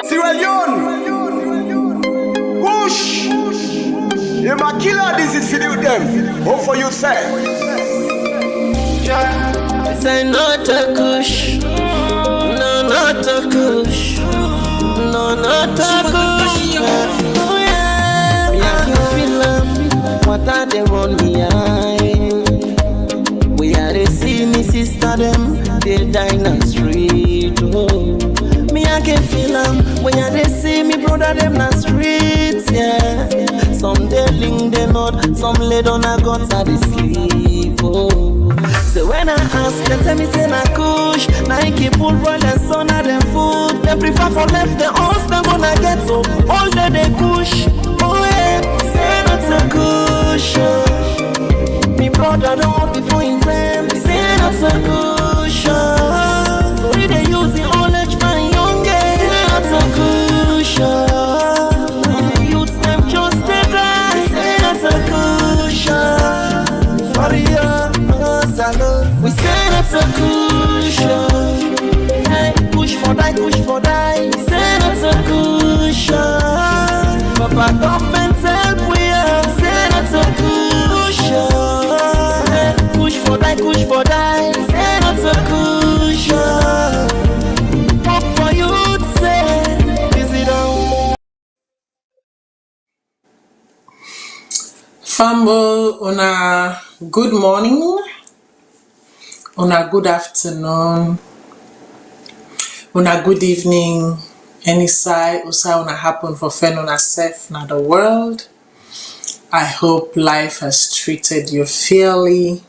Sierra Leone, push. You my killer, this is for them. What for you say? This ain't not a kush. No, not a kush. No, not a kush. Oh yeah, I can feel them. What are they on me eye? We are the senior sister them. They die in the street. Oh, me I can feel them. When they see me brother them in the streets. Yeah, some they link they not. Some lay down a guts at the sleep. Oh. So when I ask, they tell me say na kush. Nike pull roll and son of them food. They prefer for left the house, they gonna get so all day they kush. Oh yeah, say not a kush. Oh. Me brother don't want before him them. Say not a kush. Oh. So we they use the old age man youngest. Say not a kush. Oh. The youths them just they die. Say not a kush. Oh. Sorry Salone. We say that's a cushion. Hey, push for die. We say that's a cushion. Papa government help we are. Say that's a cushion. Hey, push for die. Say that's a cushion. What for you to say? Is it all? Famble on a good morning. On a good afternoon, on a good evening, any side on a happen for friend on a self na the world. I hope life has treated you fairly.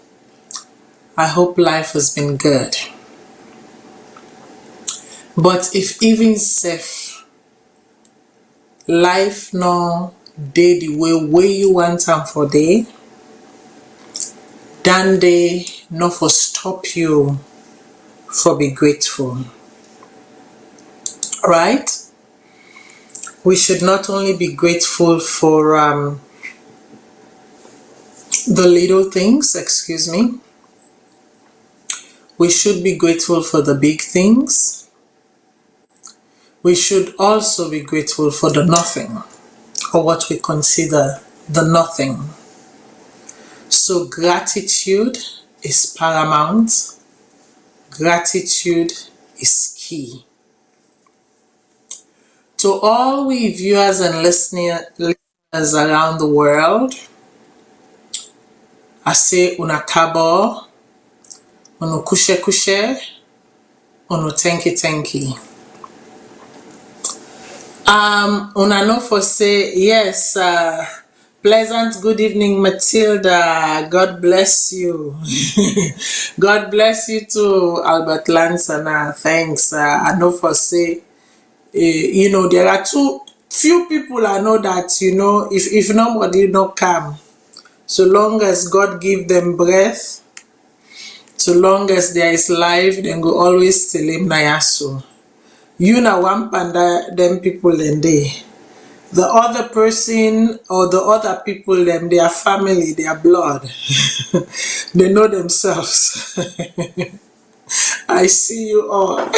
I hope life has been good. But if even safe, life no day the way you want them for day, then they not for stop you for be grateful. Right? We should not only be grateful for the little things, we should be grateful for the big things. We should also be grateful for the nothing, or what we consider the nothing. So gratitude is paramount. Gratitude is key. To all we viewers and listeners around the world, I say una kabo, unu kushe, unu tenki. Una no for say yes. Pleasant good evening, Matilda. God bless you. God bless you too, Albert Lansana. Thanks. I know for say, there are few people I know that, if nobody not come, so long as God give them breath, so long as there is life, then go always tell him nayasu. You na one panda, them people and they. The other person or the other people, them, their family, their blood, they know themselves. I see you all.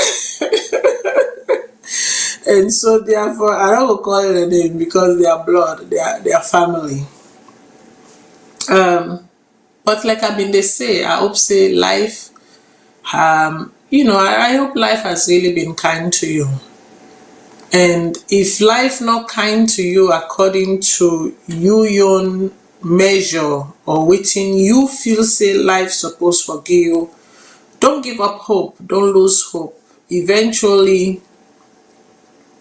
And so therefore, I don't call it a name because they are blood, their family. But like I've been they say, I hope say life, I hope life has really been kind to you. And if life not kind to you according to your own measure or within you feel say life supposed to forgive you, don't give up hope. Don't lose hope. Eventually,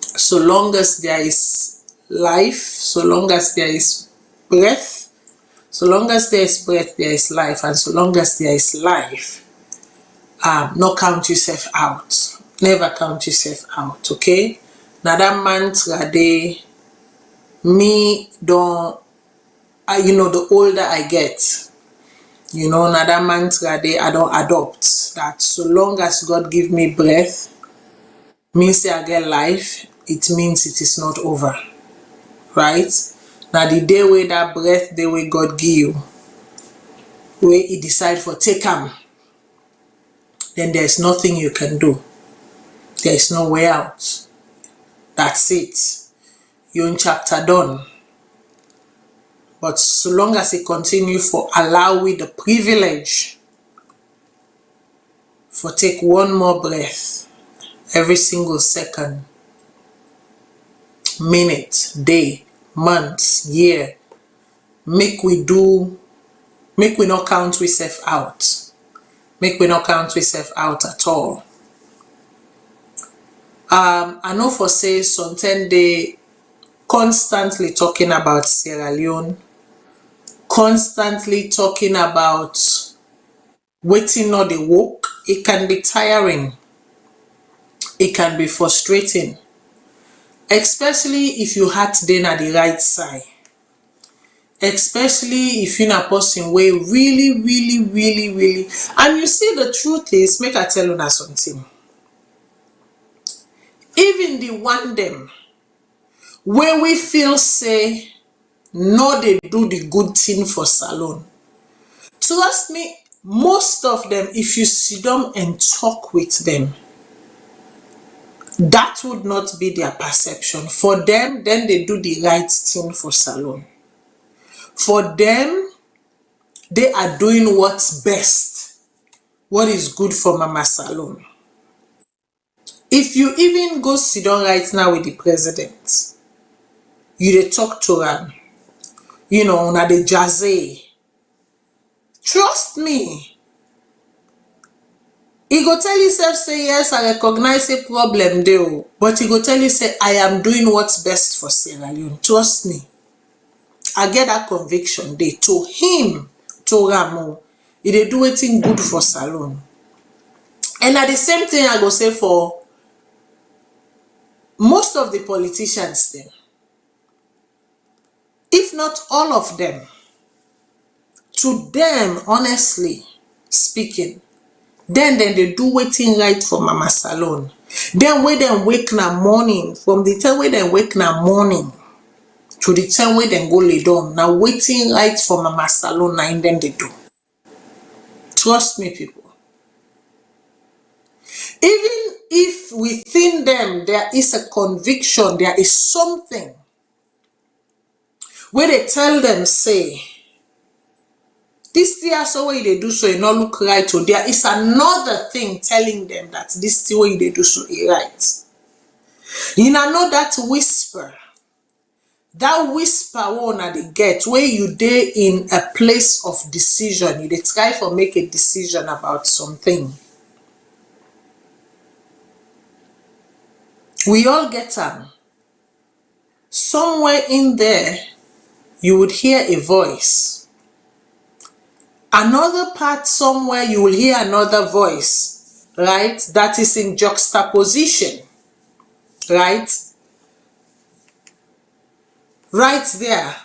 so long as there is life, so long as there is breath, so long as there is breath, there is life. And so long as there is life, not count yourself out. Never count yourself out, okay? Now that mantra they me don't the older I get, now that mantra they I don't adopt that so long as God give me breath, means I get life, it means it is not over. Right? Now the day where that breath, the way God give you, where he decide for take him, then there's nothing you can do. There's no way out. That's it. Your own chapter done. But so long as he continue for allow we the privilege for take one more breath every single second, minute, day, month, year, make we not count ourselves out. Make we not count ourselves out at all. I know for say sometimes they constantly talking about Sierra Leone, constantly talking about waiting on the work. It can be tiring. It can be frustrating, especially if you had then at the right side. Especially if you're a person where really, and you see the truth is, make I tell you something. Even the one them where we feel say no they do the good thing for salon. Trust me, most of them, if you sit down and talk with them, that would not be their perception. For them, then they do the right thing for salon. For them, they are doing what's best, what is good for Mama Salone. If you even go sit down right now with the president, you dey talk to him, you know, na the jazzy. Trust me, he go tell himself say yes, I recognize a problem there, but he go tell you say I am doing what's best for Sierra Leone. Trust me, I get that conviction there. To him, to Ramo, he dey do anything good for salon. And at the same thing I go say for most of the politicians then, if not all of them, to them, honestly speaking, then they do waiting right for Mama Salone. Then when they wake na morning, from the time when they wake na morning to the time when they go lay down, now waiting right for Mama Salone, now then they do. Trust me, people. Even if within them there is a conviction, there is something where they tell them, say, this thing so way they do so it not look right, or there is another thing telling them that this thing way they do so is right. You know that whisper one they get where you dey in a place of decision, you dey try for make a decision about something. We all get them. Somewhere in there, you would hear a voice. Another part somewhere, you will hear another voice, right? That is in juxtaposition, right? Right there.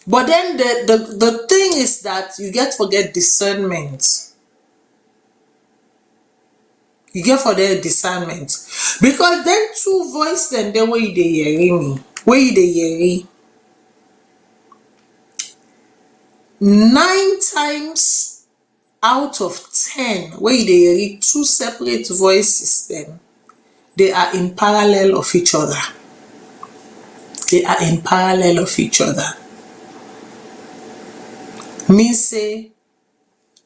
But then the thing is that you get forget discernment. You get for their discernment. Because then two voice then the way they hear me. Way they hear 9 times out of 10 where they hear two separate voices then they are in parallel of each other. They are in parallel of each other. Means say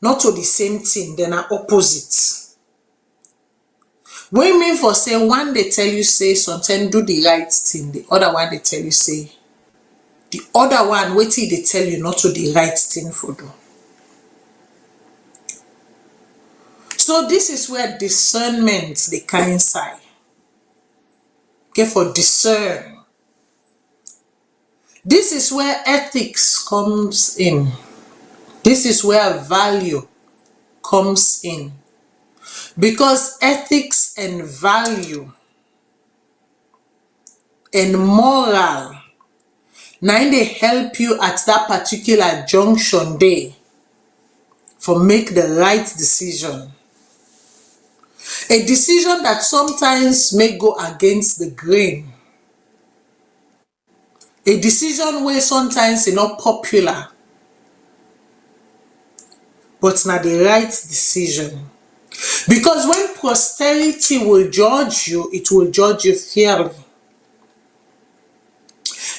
not to the same thing, then are opposites. When mean for say one they tell you say sometimes do the right thing, the other one they tell you say the other one wait till they tell you not to the right thing for do. So this is where discernment the kind side. Okay, for discern. This is where ethics comes in. This is where value comes in. Because ethics and value and moral, now they help you at that particular junction day for make the right decision. A decision that sometimes may go against the grain. A decision where sometimes it's not popular. but not the right decision. Because when posterity will judge you, it will judge you fairly.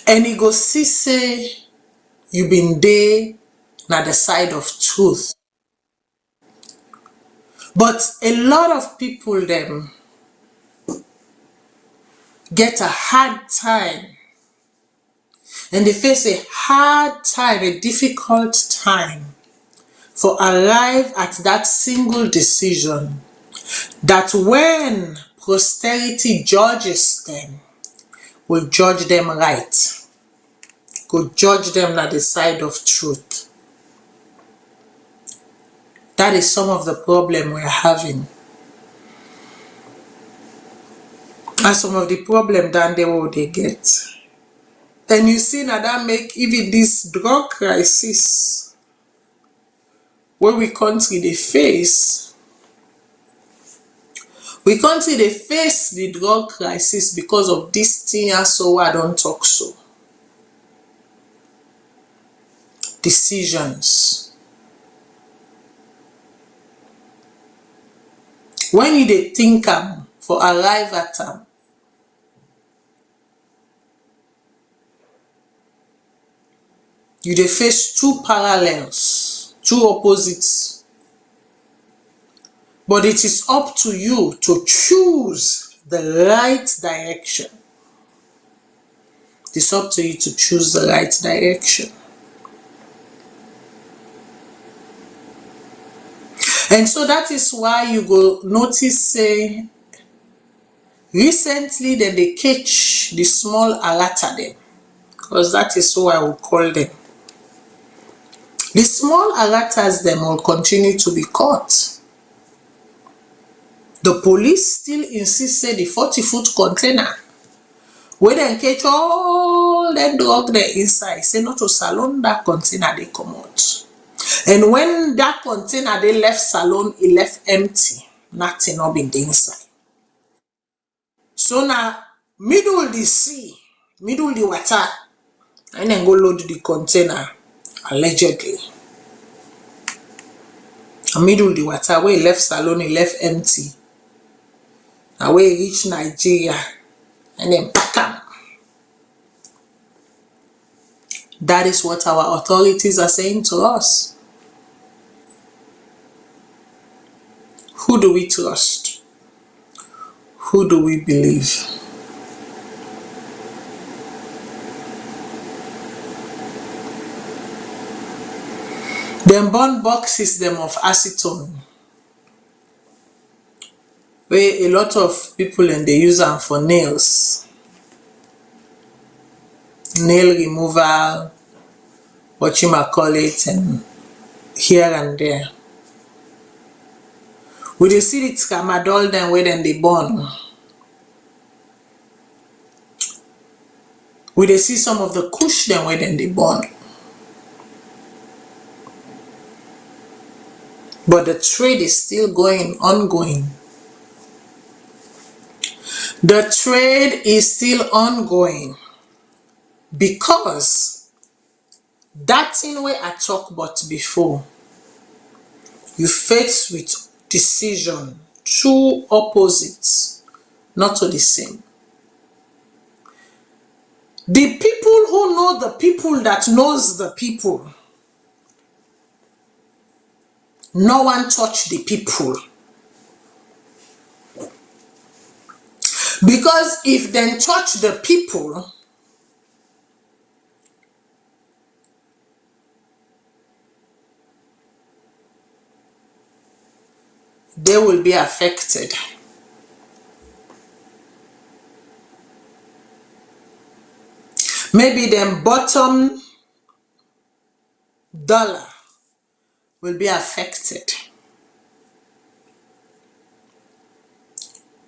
And it go see say you been there na the side of truth. But a lot of people them get a hard time, and they face a hard time, a difficult time for arrive at that single decision that when posterity judges them, will judge them right, will judge them at the side of truth. That is some of the problem we're having. And some of the problem that they get. And you see now that make even this drug crisis where we country they face. We country they face the drug crisis because of this thing, and so I don't talk so. Decisions. When you dey think for arrive at you dey face two parallels, two opposites. But it is up to you to choose the right direction. It's up to you to choose the right direction. And so that is why you go notice say recently then they catch the small alata them, because that is what I would call them. The small alatas them will continue to be caught. The police still insist say the 40-foot container where they catch all that drug there inside, say not to Salone that container they come out. And when that container they left Salone, it left empty, nothing up in the inside. So now middle the sea, middle the water, and then go load the container allegedly. Middle the water where it left Salone, it left empty. Now where it reach Nigeria and then pack them. That is what our authorities are saying to us. Who do we trust? Who do we believe? Them burn boxes them of acetone, where a lot of people and they use them for nails, nail removal, what you might call it, and here and there. We dey see the tramadol then where then they burn. We dey see some of the kush then where then they burn. But the trade is still ongoing. The trade is still ongoing because that thing where I talked about before, you face with decision, two opposites, not to the same. The people who know the people that knows the people, no one touch the people. Because if they touch the people, they will be affected. Maybe them bottom dollar will be affected.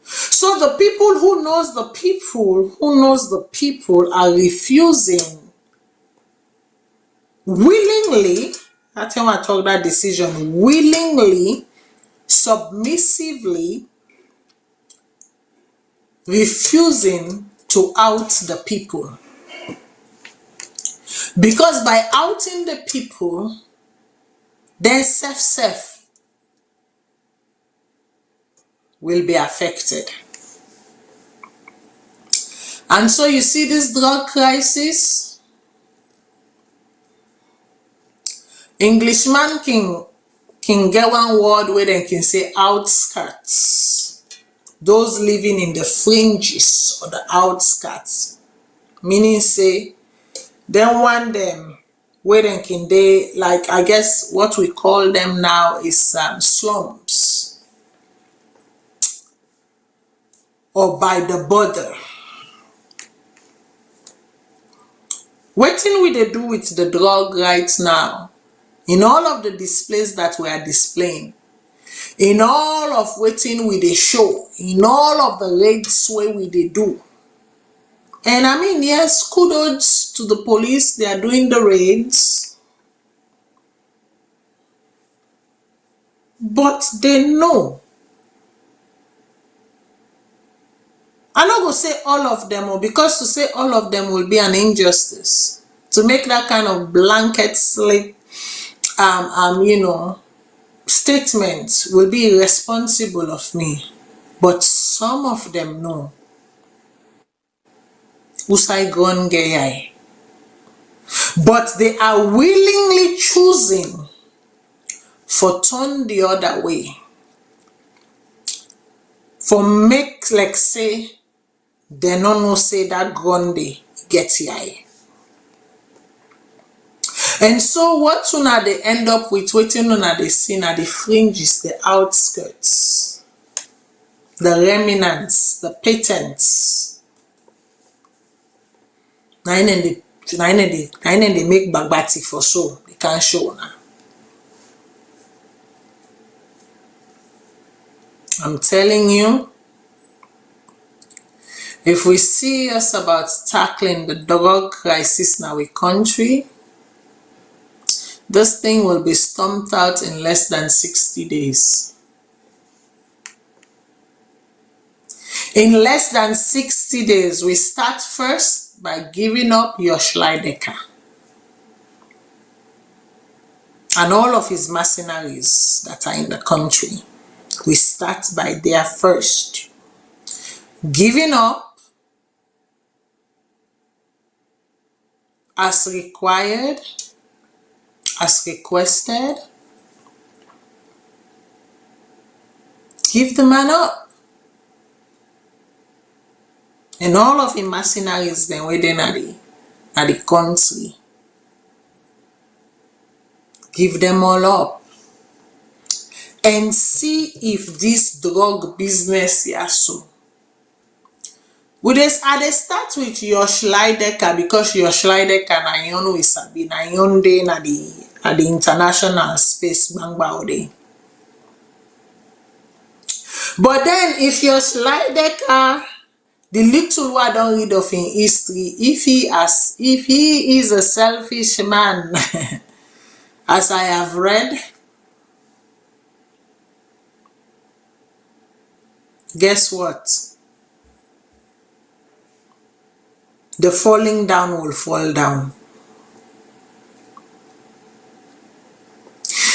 So the people who knows the people are refusing willingly, that's how I talk that decision, willingly, submissively refusing to out the people. Because by outing the people, then self will be affected. And so you see this drug crisis, Englishman can get one word where they can say outskirts. Those living in the fringes or the outskirts. Meaning say, then want them where they can they, like I guess what we call them now is slums. Or by the border. What thing we they do with the drug right now? In all of the displays that we are displaying, in all of waiting we they show, in all of the raids where we they do. And I mean, yes, kudos to the police, they are doing the raids. But they know. I'm not going to say all of them, because to say all of them will be an injustice. To make that kind of blanket slate, statement will be irresponsible of me. But some of them know. Usai gone gay. But they are willingly choosing for turn the other way. For make like say, they no say that Grundy get here. And so what una they end up with, waiting una they see na the fringes, the outskirts, the remnants, the patents. Nine and they make bagbati for so they can't show now. I'm telling you, if we see us about tackling the drug crisis in our country, this thing will be stomped out in less than 60 days. In less than 60 days, we start first by giving up Josh Leidecker and all of his mercenaries that are in the country. We start by there first. Giving up as required, as requested. Give the man up. And all of the mercenaries then waiting at the country. Give them all up. And see if this drug business here so. I dey start with Josh Leidecker, because Josh Leidecker na yon we sabi, na yon dey na the international space bangba ode. But then if Josh Leidecker, the little I don't read of in history, if he is a selfish man, as I have read, guess what? The falling down will fall down.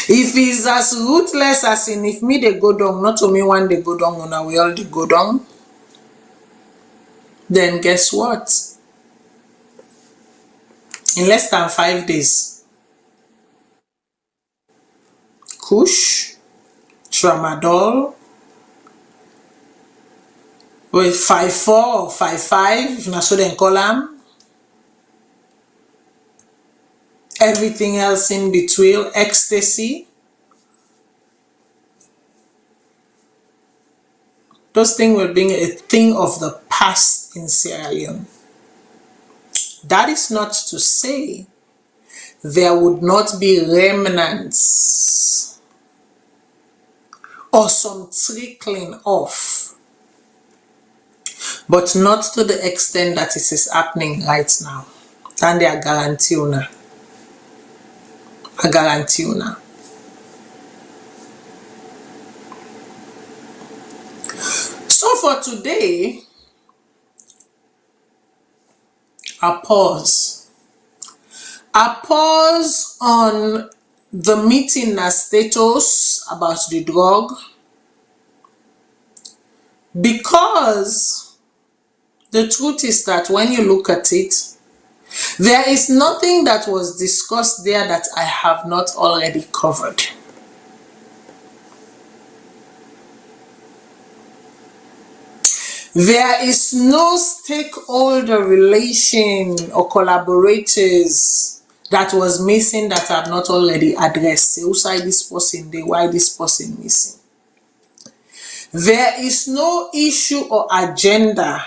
If he's as ruthless as in if me they go down, not only one they go down, and we all they go down, then guess what? In less than 5 days, Kush, Tramadol, with 5-4 or 5-5, if not so then call them, everything else in between, ecstasy, those things will be a thing of the past in Sierra Leone. That is not to say there would not be remnants or some trickling off, but not to the extent that it is happening right now. And they are guarantee una. I guarantee una. So for today, a pause on the meeting na status about the drug, because the truth is that when you look at it, there is nothing that was discussed there that I have not already covered. There is no stakeholder relation or collaborators that was missing that I have not already addressed. Say, who side this person there, why this person missing? There is no issue or agenda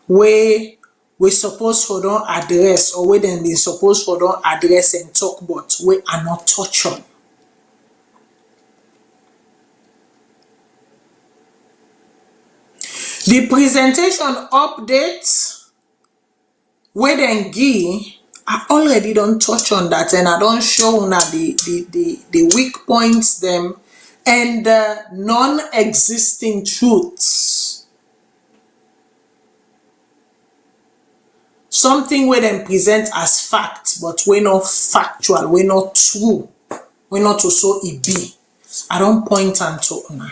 where we suppose for don't address, or where them been supposed for don't address and talk about, we are not touch on. The presentation updates where them give, I already don't touch on that, and I don't show now the weak points them and the non-existing truths. Something where them present as fact, but we're not factual, we're not true, we're not also it be. I don't point and talk now.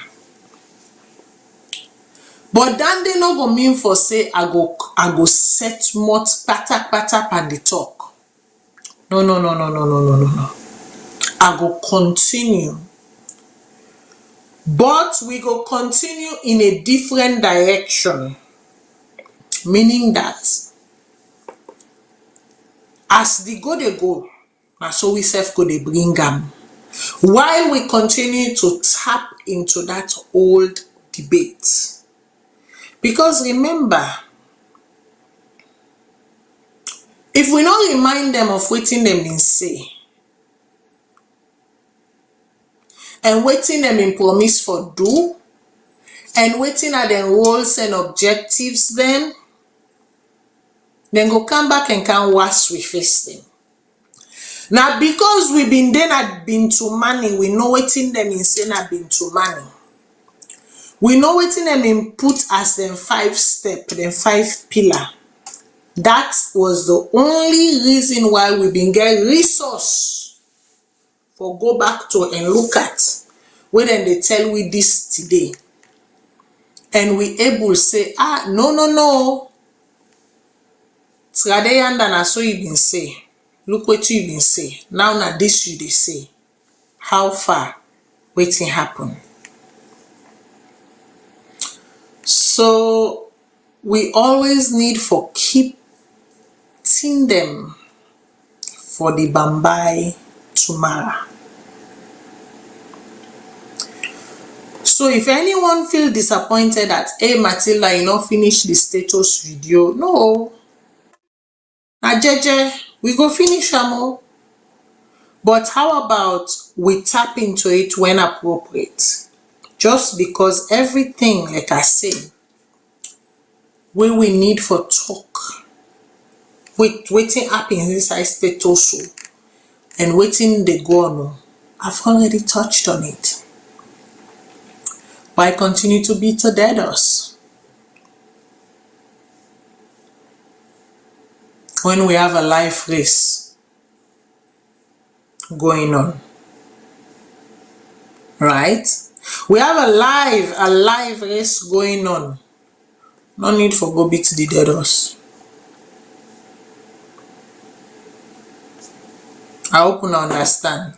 But then they no go mean for say I go set much pata and the talk. No. I go continue. But we go continue in a different direction. Meaning that as the go they go, and so we self go they bring them. While we continue to tap into that old debate. Because remember, if we don't remind them of waiting them in say, and waiting them in promise for do, and waiting at them roles and objectives then go come back and can wash we face them. Now because we been then had been to money, we know waiting them in say had been to money. We know waiting them in put as them 5 step, them 5 pillar. That was the only reason why we been get resource for go back to and look at when they tell we this today. And we able say, no. Tradeyanda na so you been say. Look what you been say. Now na this you they say. How far waiting happen? So we always need for keep them for the Bambai tomorrow. So if anyone feel disappointed that, hey Matilda, you not finish the status video, no. Na jeje, we go finish amo. But how about we tap into it when appropriate? Just because everything, like I say, when we need for talk, with waiting up in inside status and waiting the go on, I've already touched on it. Why continue to beat a dead horse when we have a life race going on? Right? We have a live race going on. No need for go beat the dead horse. I hope you understand.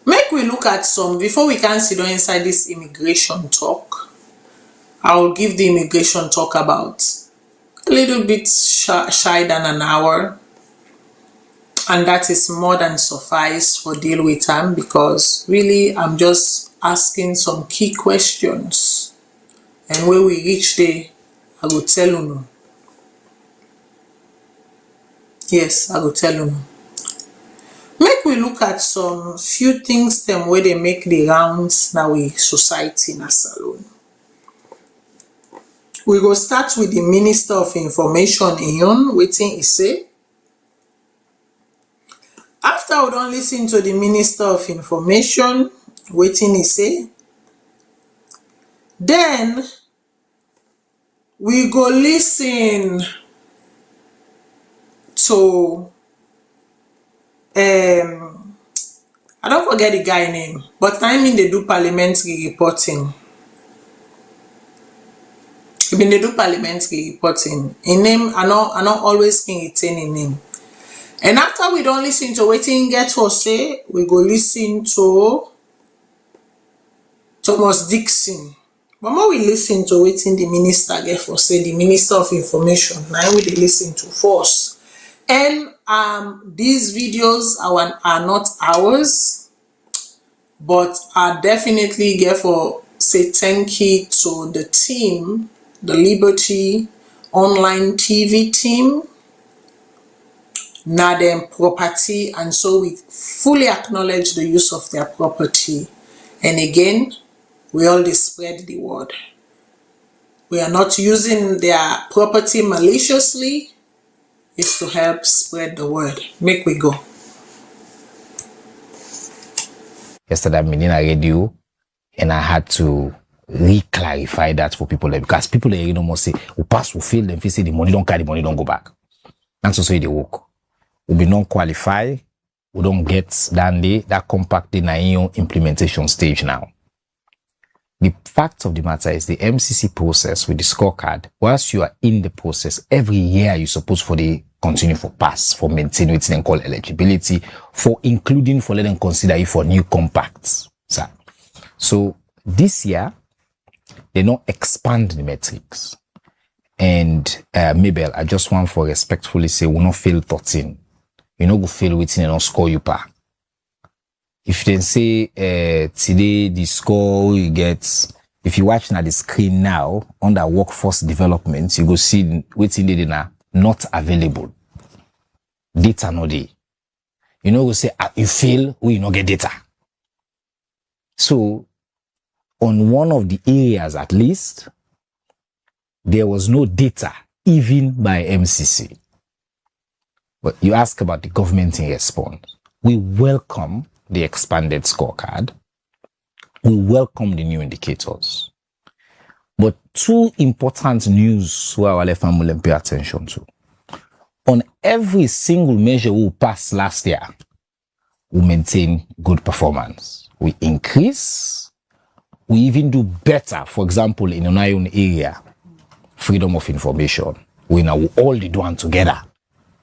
Make we look at some, before we can sit down inside this immigration talk, I will give the immigration talk about a little bit shy than an hour. And that is more than suffice for deal with them, because really I'm just asking some key questions. And when we reach there, I will tell you no. Yes, I will tell you no. Make we look at some few things them where they make the rounds now we society in a salon. We go start with the Minister of Information Ion, waiting he say. After we don't listen to the Minister of Information, waiting he say, then we go listen to I don't forget the guy name, but I mean they do parliamentary reporting. When they do parliamentary reporting, in name I not always can retain a name. And after we don't listen to waiting get to say, we go listen to Thomas Dixon. But more we listen to waiting the minister get for say, the Minister of Information. Now we they listen to force. And these videos are not ours, but I definitely get for say thank you to the team, the Liberty Online TV team, na them property, and so we fully acknowledge the use of their property. And again, we always spread the word. We are not using their property maliciously. It's to help spread the word. Make we go. Yesterday I'm in a radio and I had to re-clarify that for people because people you know must say we pass, we fail, then say the money don't carry, the money don't go back. That's also they work. We be non-qualified, we don't get that compact in our implementation stage now. The fact of the matter is the MCC process with the scorecard, whilst you are in the process, every year you're supposed for the continue for pass, for maintaining what they call eligibility, for including, for letting consider it for new compacts. So this year, they don't expand the metrics. And Mabel, I just want for respectfully say, we not fail 13. You know, go fail within and not score you pa. If they say today the score you get, if you watch now the screen now under workforce development, you go see waiting data not available. Data no day. You know, go say you fail, we not get data. So on one of the areas at least, there was no data even by MCC. But you ask about the government in response. We welcome the expanded scorecard. We welcome the new indicators. But two important news where our family pay attention to. On every single measure we passed last year, we maintain good performance. We increase, we even do better. For example, in an own area, freedom of information. We now all the do one together.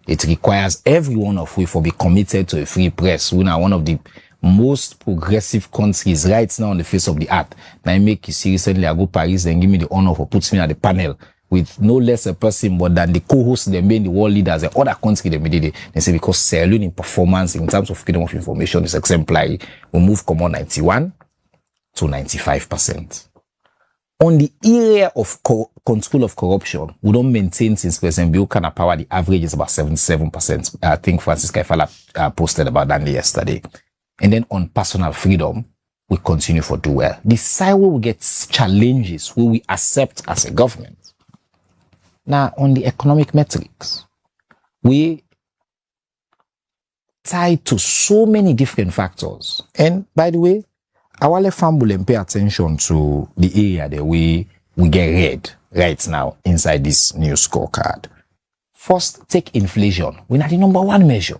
It requires every one of we for be committed to a free press. We are one of the most progressive countries right now on the face of the earth. Now I make you see recently I go Paris and give me the honor for puts me at the panel with no less a person but than the co-host, them being the world leaders and other country they did it. They say because Sierra Leone in performance in terms of freedom of information is exemplary. We move from 91 to 95%. On the area of control of corruption, we don't maintain since President Bill power. The average is about 77%. I think Francis Kaifala posted about that yesterday. And then on personal freedom, we continue for do well. The side where we get challenges, where we accept as a government. Now, on the economic metrics, we tied to so many different factors. And by the way, our family pay attention to the area that we get read right now inside this new scorecard. First, take inflation. We're not the number one measure.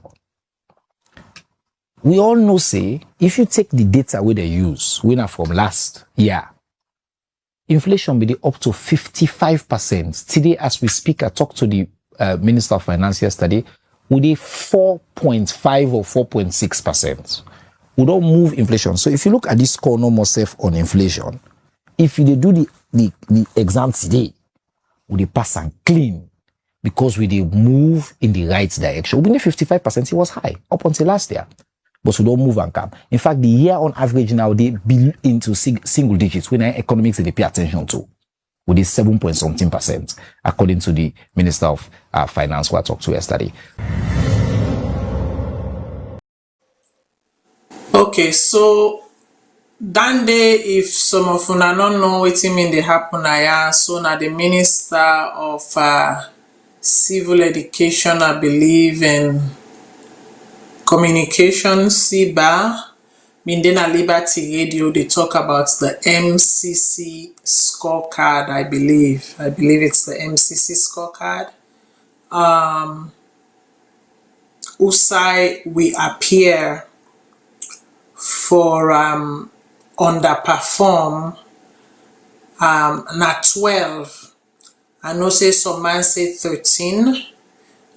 We all know, say, if you take the data where they use, winner from last year, inflation be up to 55%. Today, as we speak, I talked to the Minister of Finance yesterday, with a 4.5 or 4.6%. We don't move inflation. So if you look at this score no more safe on inflation, if you do the exam today, we pass and clean because we move in the right direction. We need 55%, it was high up until last year. But we don't move and come. In fact, the year on average now, they be into single digits when economics they pay attention to. With this 7.something%, according to the Minister of Finance who I talked to yesterday. Okay, so that day, if some of una don't know what it mean they happen here, so now the Minister of Civil Education, I believe, and Communication, CBA, mean then at Liberty Radio, they talk about the MCC scorecard, I believe. I believe it's the MCC scorecard. Usai we appear for underperform na 12. I know say some man say 13.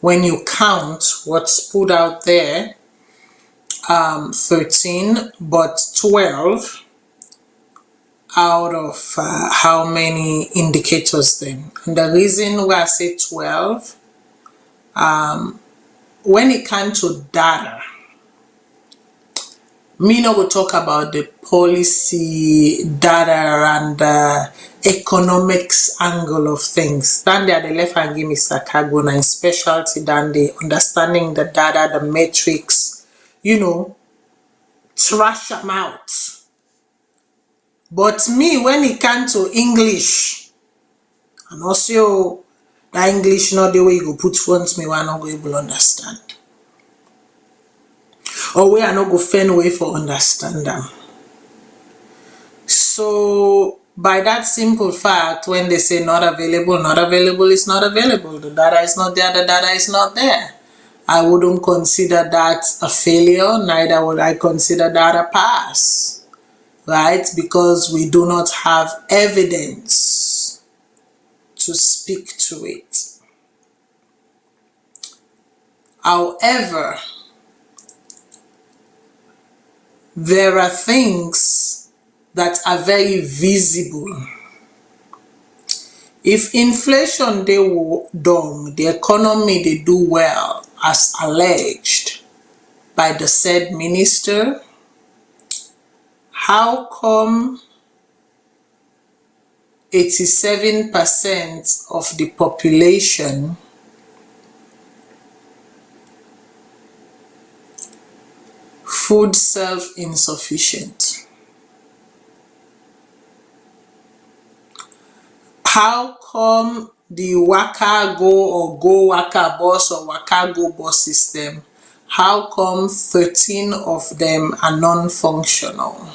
When you count what's put out there, 13, but 12 out of how many indicators then? And the reason why I say 12, when it comes to data, me no go talk about the policy, data, and economics angle of things. Then they are the left hand give me Sakago and specialty than the understanding the data, the metrics, you know, trash them out. But me, when it comes to English, and also that English not the way you go put front me, why not go able to understand. Or where I not go find way for understand them. So by that simple fact, when they say not available is not available. The data is not there, the data is not there. I wouldn't consider that a failure, neither would I consider that a pass, right? Because we do not have evidence to speak to it. However, there are things that are very visible. If inflation they down, the economy they do well as alleged by the said minister, how come 87% of the population food self-insufficient? How come the Waka Go or Go Waka Bus or Waka Go bus system, how come 13 of them are non-functional?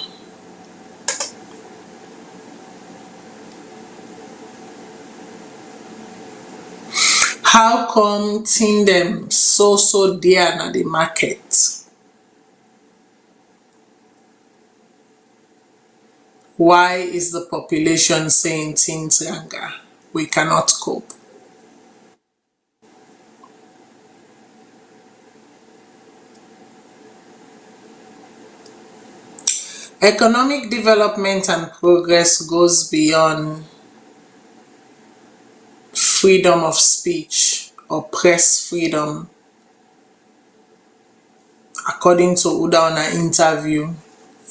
How come tin them so dear na the market? Why is the population saying things younger? We cannot cope. Economic development and progress goes beyond freedom of speech or press freedom. According to Uda on an interview,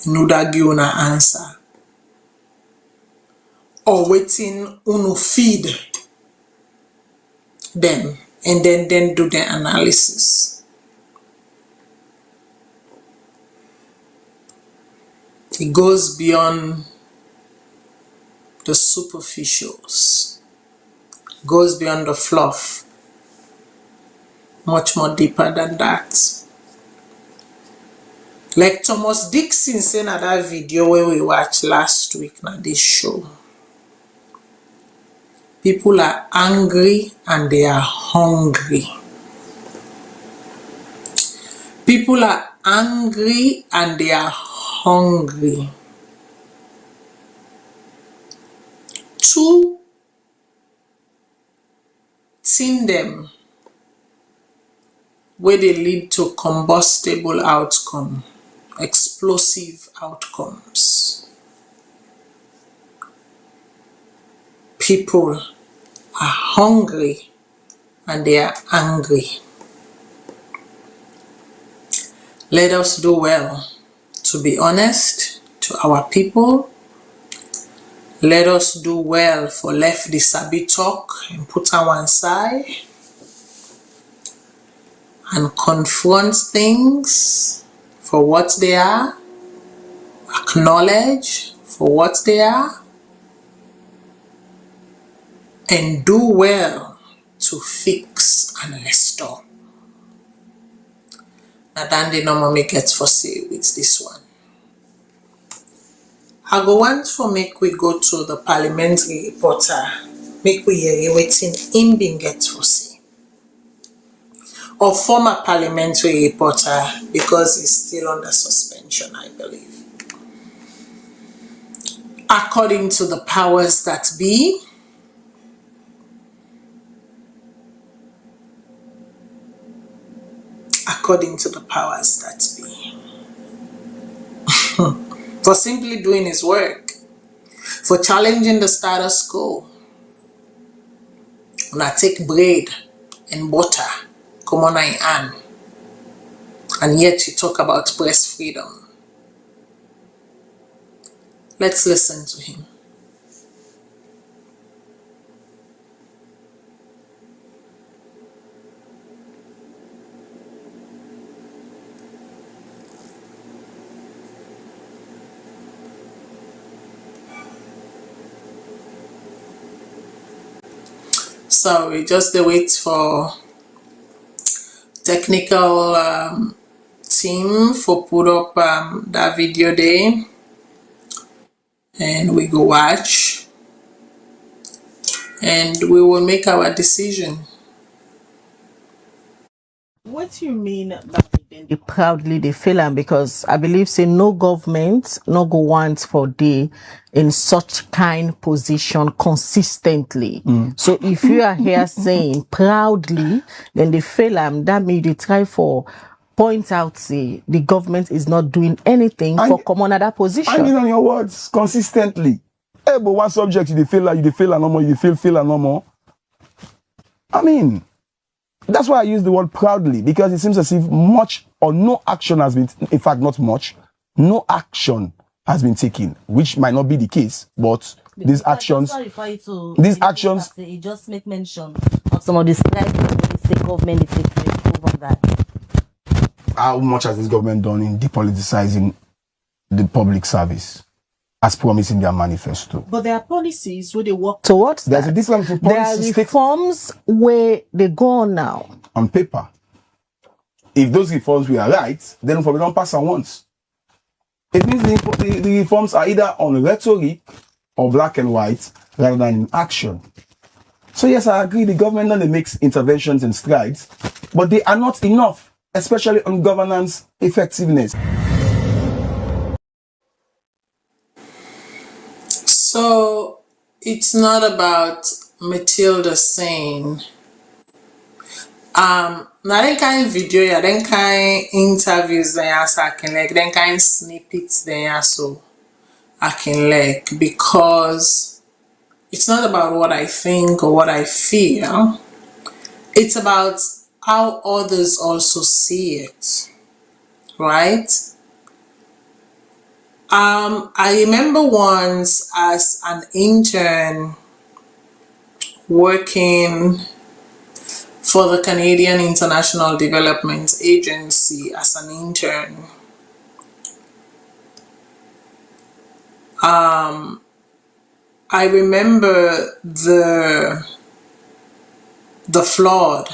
Nuda give una answer. Or waiting uno feed them and then do the analysis. It goes beyond the superficials, goes beyond the fluff, much more deeper than that. Like Thomas Dixon said in that video where we watched last week na this show. People are angry and they are hungry. People are angry and they are hungry. Two things them where they lead to combustible outcome, explosive outcomes. People are hungry and they are angry. Let us do well to be honest to our people. Let us do well for left the sabi talk and put on one side and confront things for what they are, acknowledge for what they are, and do well to fix and restore. Now then the normal make it for say with this one. I go want for make we go to the parliamentary reporter, make we hear waiting him being get for say. or former parliamentary reporter, because he's still under suspension, I believe. According to the powers that be, according to the powers that be, for simply doing his work, for challenging the status quo. When I take bread and butter, come on I am, and yet you talk about press freedom. Let's listen to him. Sorry, just the wait for technical team for put up that video there, and we go watch, and we will make our decision. What do you mean by then they proudly they fail am? Because I believe say no government no go want for they in such kind position consistently. So if you are here saying proudly then they fail am, that means they try for point out say the government is not doing anything for come on that position. I mean on your words consistently. Hey, but one subject you fail no more, you fail no more. I mean, that's why I use the word proudly, because it seems as if much or no action has been, in fact, not much, no action has been taken, which might not be the case, but these actions, it just make mention of some of the strides the state government is taking to improve on that. How much has this government done in depoliticizing the public service, as promised in their manifesto? But there are policies where they work towards There's that. a difference for There are policies reforms where they go on now. on paper. If those reforms were right, then we don't pass on once. It means the reforms are either on rhetoric or black and white rather than in action. So yes, I agree, the government only makes interventions and strides, but they are not enough, especially on governance effectiveness. So it's not about Matilda saying now that kind of video, yeah, then kind interviews there, so I can like then kind snippets there, so I can like, because it's not about what I think or what I feel. It's about how others also see it, right? I remember once as an intern working for the Canadian International Development Agency as an intern. I remember the flood,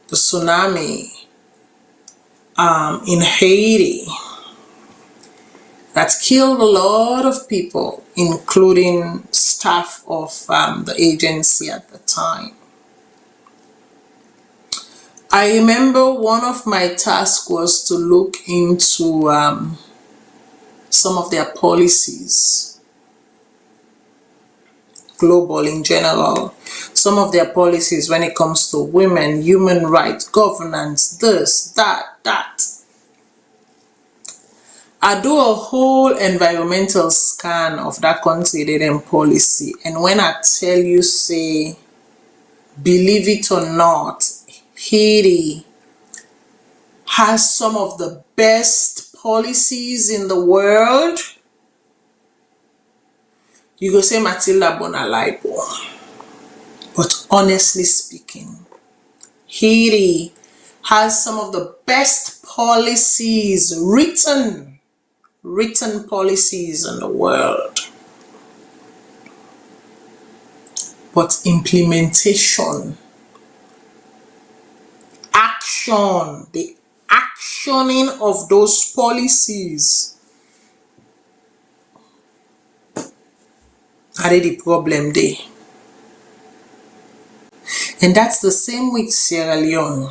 the tsunami in Haiti that killed a lot of people, including staff of the agency at the time. I remember one of my tasks was to look into some of their policies, global in general, some of their policies when it comes to women, human rights, governance, this, that. I do a whole environmental scan of that country, their policy, and when I tell you, say, believe it or not, Haiti has some of the best policies in the world. You go say Matilda Bonalaibo. But honestly speaking, Haiti has some of the best policies, written policies in the world. But implementation, action, the actioning of those policies are the problem there. And that's the same with Sierra Leone.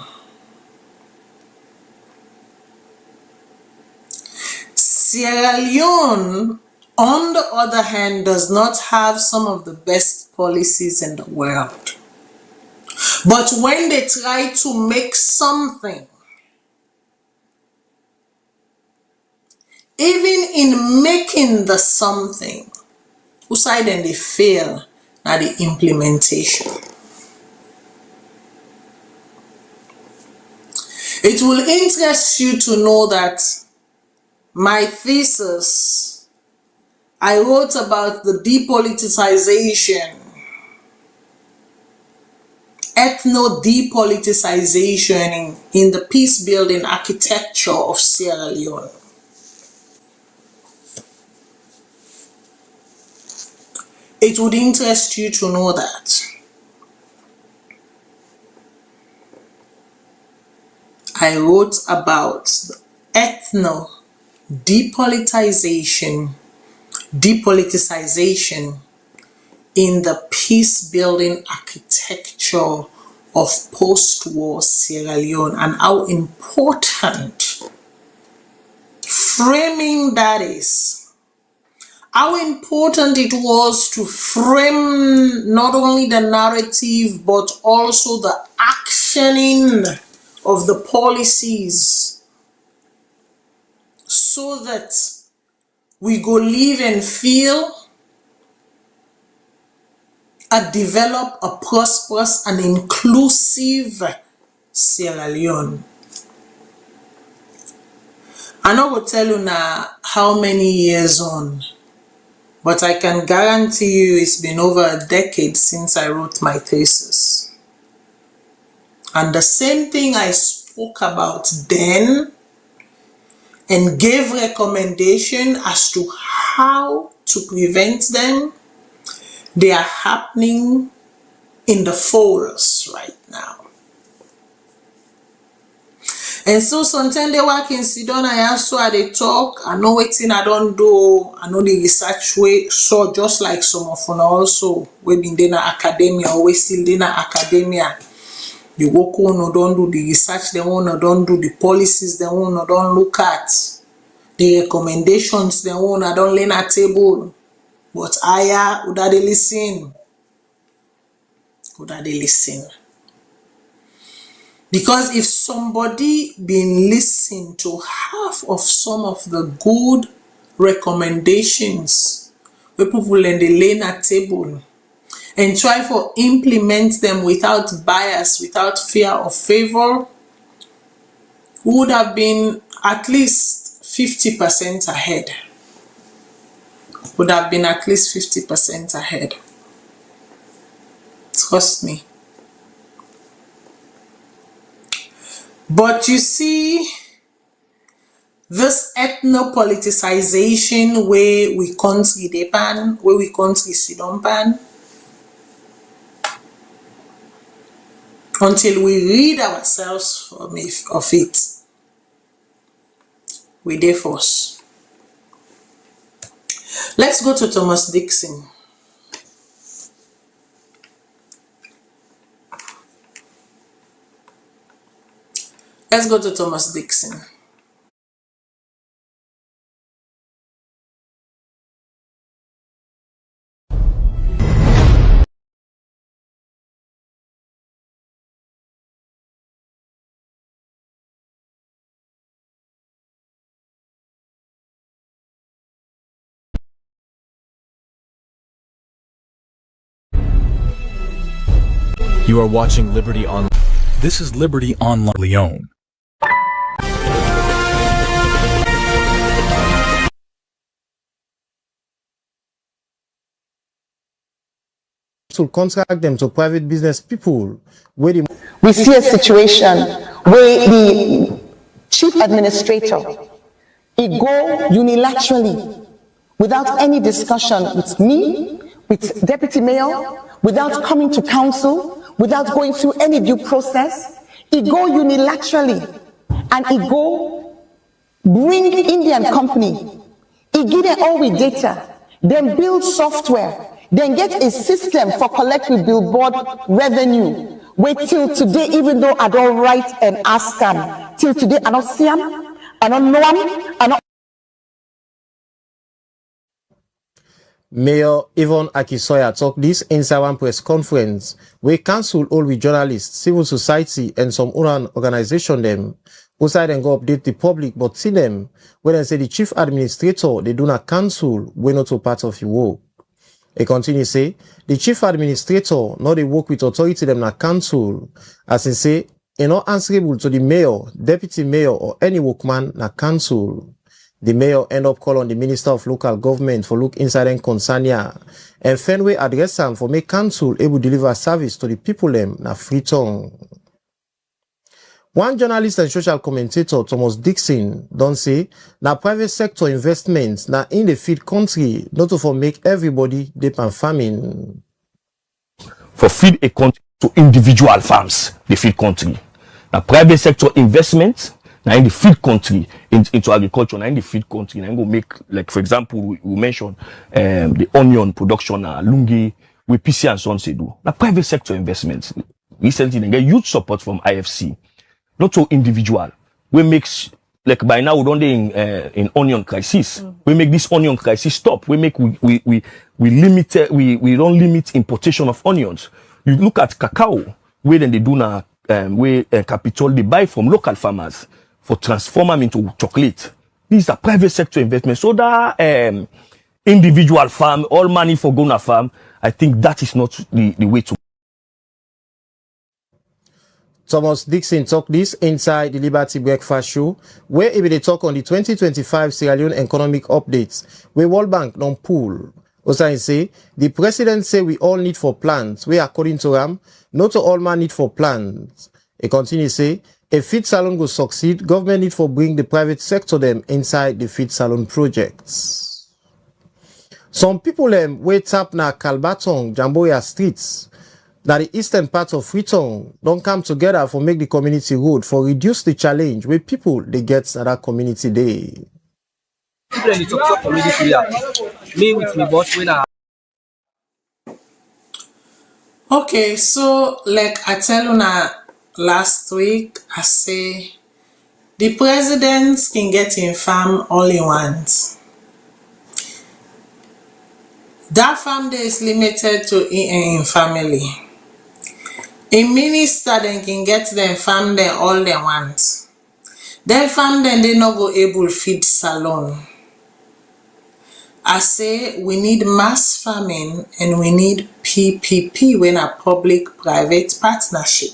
Sierra Leone, on the other hand, does not have some of the best policies in the world. But when they try to make something, even in making the something, whose side then they fail at the implementation. It will interest you to know that my thesis, I wrote about the depoliticization, ethno-depoliticization in the peace-building architecture of Sierra Leone. It would interest you to know that. I wrote about the ethno-depoliticization in the peace-building architecture of post-war Sierra Leone and how important framing that is. How important it was to frame not only the narrative but also the actioning of the policies so that we go live and feel develop a prosperous and inclusive Sierra Leone. I'm not going to tell you now how many years on, but I can guarantee you it's been over a decade since I wrote my thesis. And the same thing I spoke about then and gave recommendation as to how to prevent them, they are happening in the folds right now. And so sometimes they work in Sidon, I also they talk, I know waiting I don't do, I know the research way, so just like some of them also, we been in academia or we still in academia. The work on don't do the research, they want don't do the policies, they want don't look at the recommendations, they want don't lay at table. But I would they listen? Would they listen? Because if somebody been listening to half of some of the good recommendations where people in the lane at table and try to implement them without bias, without fear of favor, would have been at least 50% ahead. Would have been at least 50% ahead. Trust me. But you see, this ethno-politicization where we country they pan, where we country Sidon pan, until we rid ourselves of it, we dey force. Let's go to Thomas Dixon. Let's go to Thomas Dixon. You are watching Liberty Online. This is Liberty Online Leone. To contract them to private business people where the we see a situation where the chief administrator he go unilaterally without any discussion with me, with deputy mayor, without coming to council, without going through any due process. He go unilaterally and he go bring Indian company. He give them all with data, then build software, then get a system for collecting billboard revenue. Wait till today, even though I don't write and ask them, till today I don't see them, I don't know them, I don't Mayor Yvonne Akisoya talk this inside one press conference where council all with journalists, civil society and some other organization them outside and go update the public but see them when they say the chief administrator they do not cancel we not a part of your work. They continue say the chief administrator not they work with authority them not cancel as they say not answerable to the mayor, deputy mayor or any workman not cancel. The mayor end up calling the Minister of Local Government for look inside and concern ya. And Fenway address them for make council able deliver service to the people them na free tongue. One journalist and social commentator, Thomas Dixon, don't say na private sector investments na in the feed country not to for make everybody depend farming. For feed a country to individual farms, the feed country. Now private sector investments now in the feed country into agriculture, now in the feed country, now go make, like for example, we mentioned the onion production, lungi, we PC and so on say do. Now private sector investments. Recently they get huge support from IFC. Not so individual. We makes like by now we don't in onion crisis. We make this onion crisis stop. We make we don't limit importation of onions. You look at cacao, where then they do now where capital they buy from local farmers for transform them into chocolate. These are private sector investments. So that individual farm, all money for Gona farm, I think that is not the way to. Thomas Dixon talk this inside the Liberty Breakfast Show, where he will talk on the 2025 Sierra Leone economic updates, where World Bank non pool. Also, he say the president say we all need for plans. We according to him, not all man need for plans. He continue say a feed salon will succeed. Government need for bring the private sector them inside the feed salon projects. Some people them wait tap na Kalbatong, Jamboya streets. That the eastern part of Freetown don't come together for make the community road for reduce the challenge where people they get at that community day. Okay, so like I tell you now last week, I say the president can get in farm all he wants. That farm day is limited to in family. A minister then can get them farm them all they want. Then farm them they not go able feed salon. I say we need mass farming and we need PPP when a public-private partnership.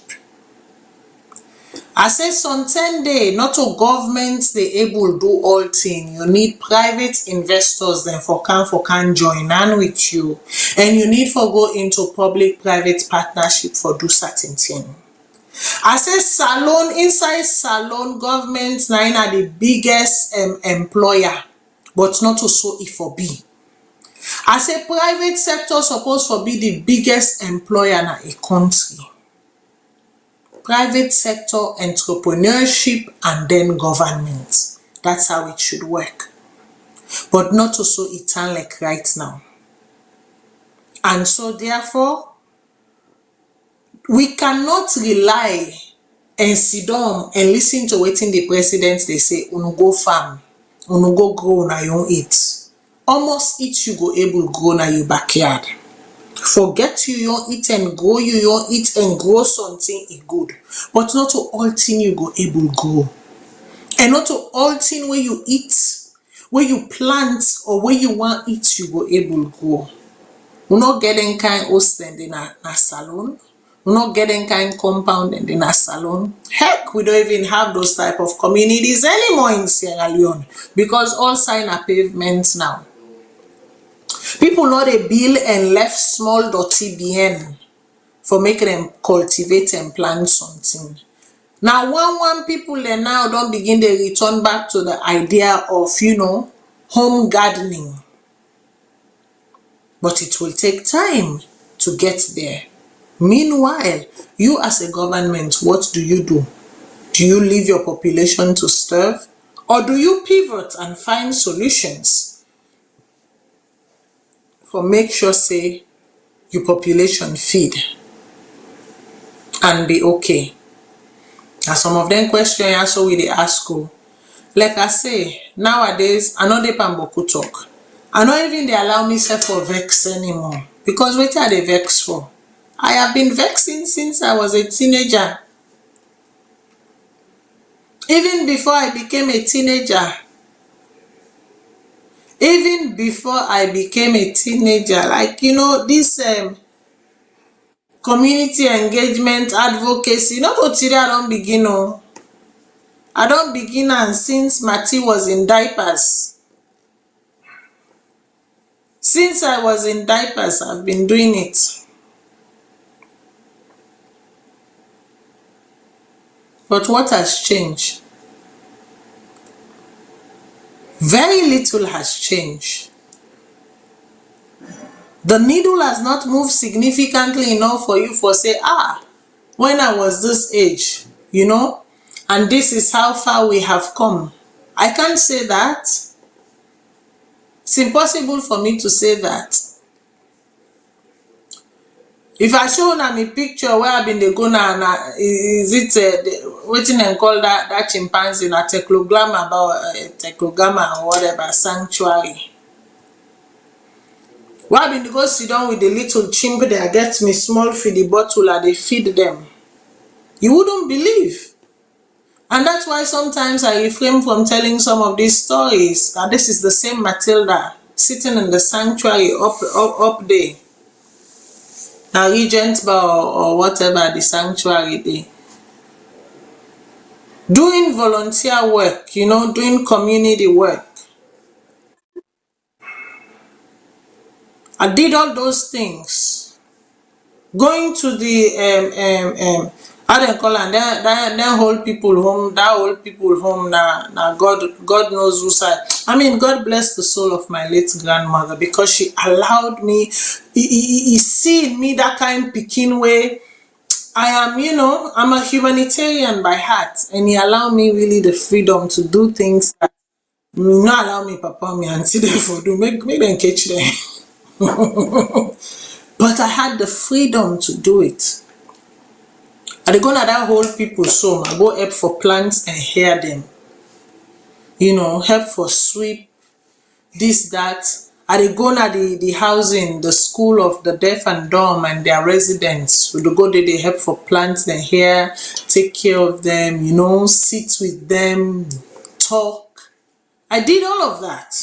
I say sometimes they not to governments they able do all thing. You need private investors then for can join on with you, and you need for go into public-private partnership for do certain thing. I say salon inside salon governments now are the biggest employer, but not to so if for be. I say private sector supposed to be the biggest employer in a country. Private sector, entrepreneurship, and then government. That's how it should work. But not to so it turn like right now. And so therefore, we cannot rely and sit down and listen to waiting the president they say, "Uno go farm, uno go grow na you eat." Almost eat you go able grow na your backyard. Forget you don't eat and grow, you don't eat and grow something is good. But not to all thing you go able grow. And not to all thing where you eat, where you plant or where you want eat, you go able grow. We're not getting kind host and in a salon. We're not getting kind compound and in a salon. Heck, we don't even have those type of communities anymore in Sierra Leone because all sign are pavements now. People know they build and left small dirty behind for making them cultivate and plant something. Now, one people they now don't begin to return back to the idea of, home gardening. But it will take time to get there. Meanwhile, you as a government, what do? Do you leave your population to starve? Or do you pivot and find solutions? For make sure say your population feed and be okay. Now some of them question also we they ask you. Like I say, nowadays another Pamboku talk. I not even they allow myself for vex anymore. Because what are they vex for? I have been vexing since I was a teenager. Even before I became a teenager. Even before I became a teenager. Like, you know, this community engagement advocacy, not until I don't begin. Oh. I don't begin and since Mati was in diapers. Since I was in diapers, I've been doing it. But what has changed? Very little has changed. The needle has not moved significantly enough for you for say, when I was this age, you know, and this is how far we have come. I can't say that. It's impossible for me to say that. If I show them a picture where I've been go now, is it waiting and call that chimpanzee in a teklogramma about teklogramma or whatever sanctuary? Where I've been go sit down with the little chimp there, get me small feed the bottle and they feed them. You wouldn't believe. And that's why sometimes I refrain from telling some of these stories. That this is the same Matilda sitting in the sanctuary up there. Now Regent Bar or whatever the sanctuary there. Doing volunteer work, you know, doing community work. I did all those things. Going to the how they call it, that old people home, now God knows who side. I mean, God bless the soul of my late grandmother because she allowed me, he see in me that kind of picking way. I am, you know, I'm a humanitarian by heart, and he allowed me really the freedom to do things that not allow me papa me auntie them for do make them catch them. But I had the freedom to do it. I dey go na that whole people so I go help for plants and hear them. You know, help for sweep, this, that. I dey go na the housing, the school of the deaf and dumb and their residents. We dey go there, they help for plants and hair, take care of them, you know, sit with them, talk. I did all of that.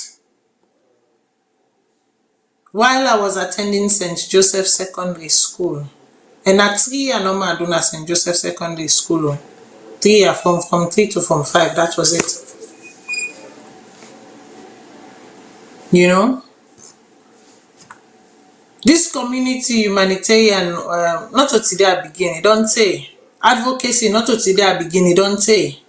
While I was attending St. Joseph Secondary School. And at 3 years, I do na St. Joseph Secondary School. 3 years, from 3 to from 5, that was it. You know? This community humanitarian, not to today I begin, it don't say. Advocacy, not to today I begin, it don't say.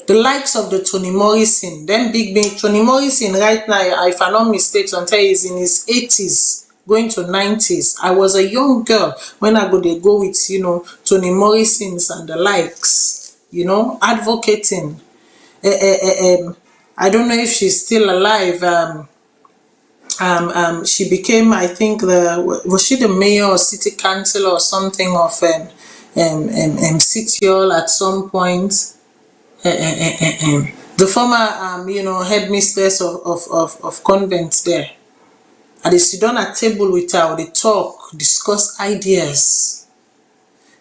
The likes of the Toni Morrison, them big Toni Morrison right now, if I'm not mistaken, until he's in his 80s, going to 90s. I was a young girl when I go with, you know, Toni Morrisons and the likes, you know, advocating. I don't know if she's still alive. She became, I think, was she the mayor or city council or something of City Hall at some point. The former, you know, headmistress of convent there. And they sit down at table with her, they talk, discuss ideas.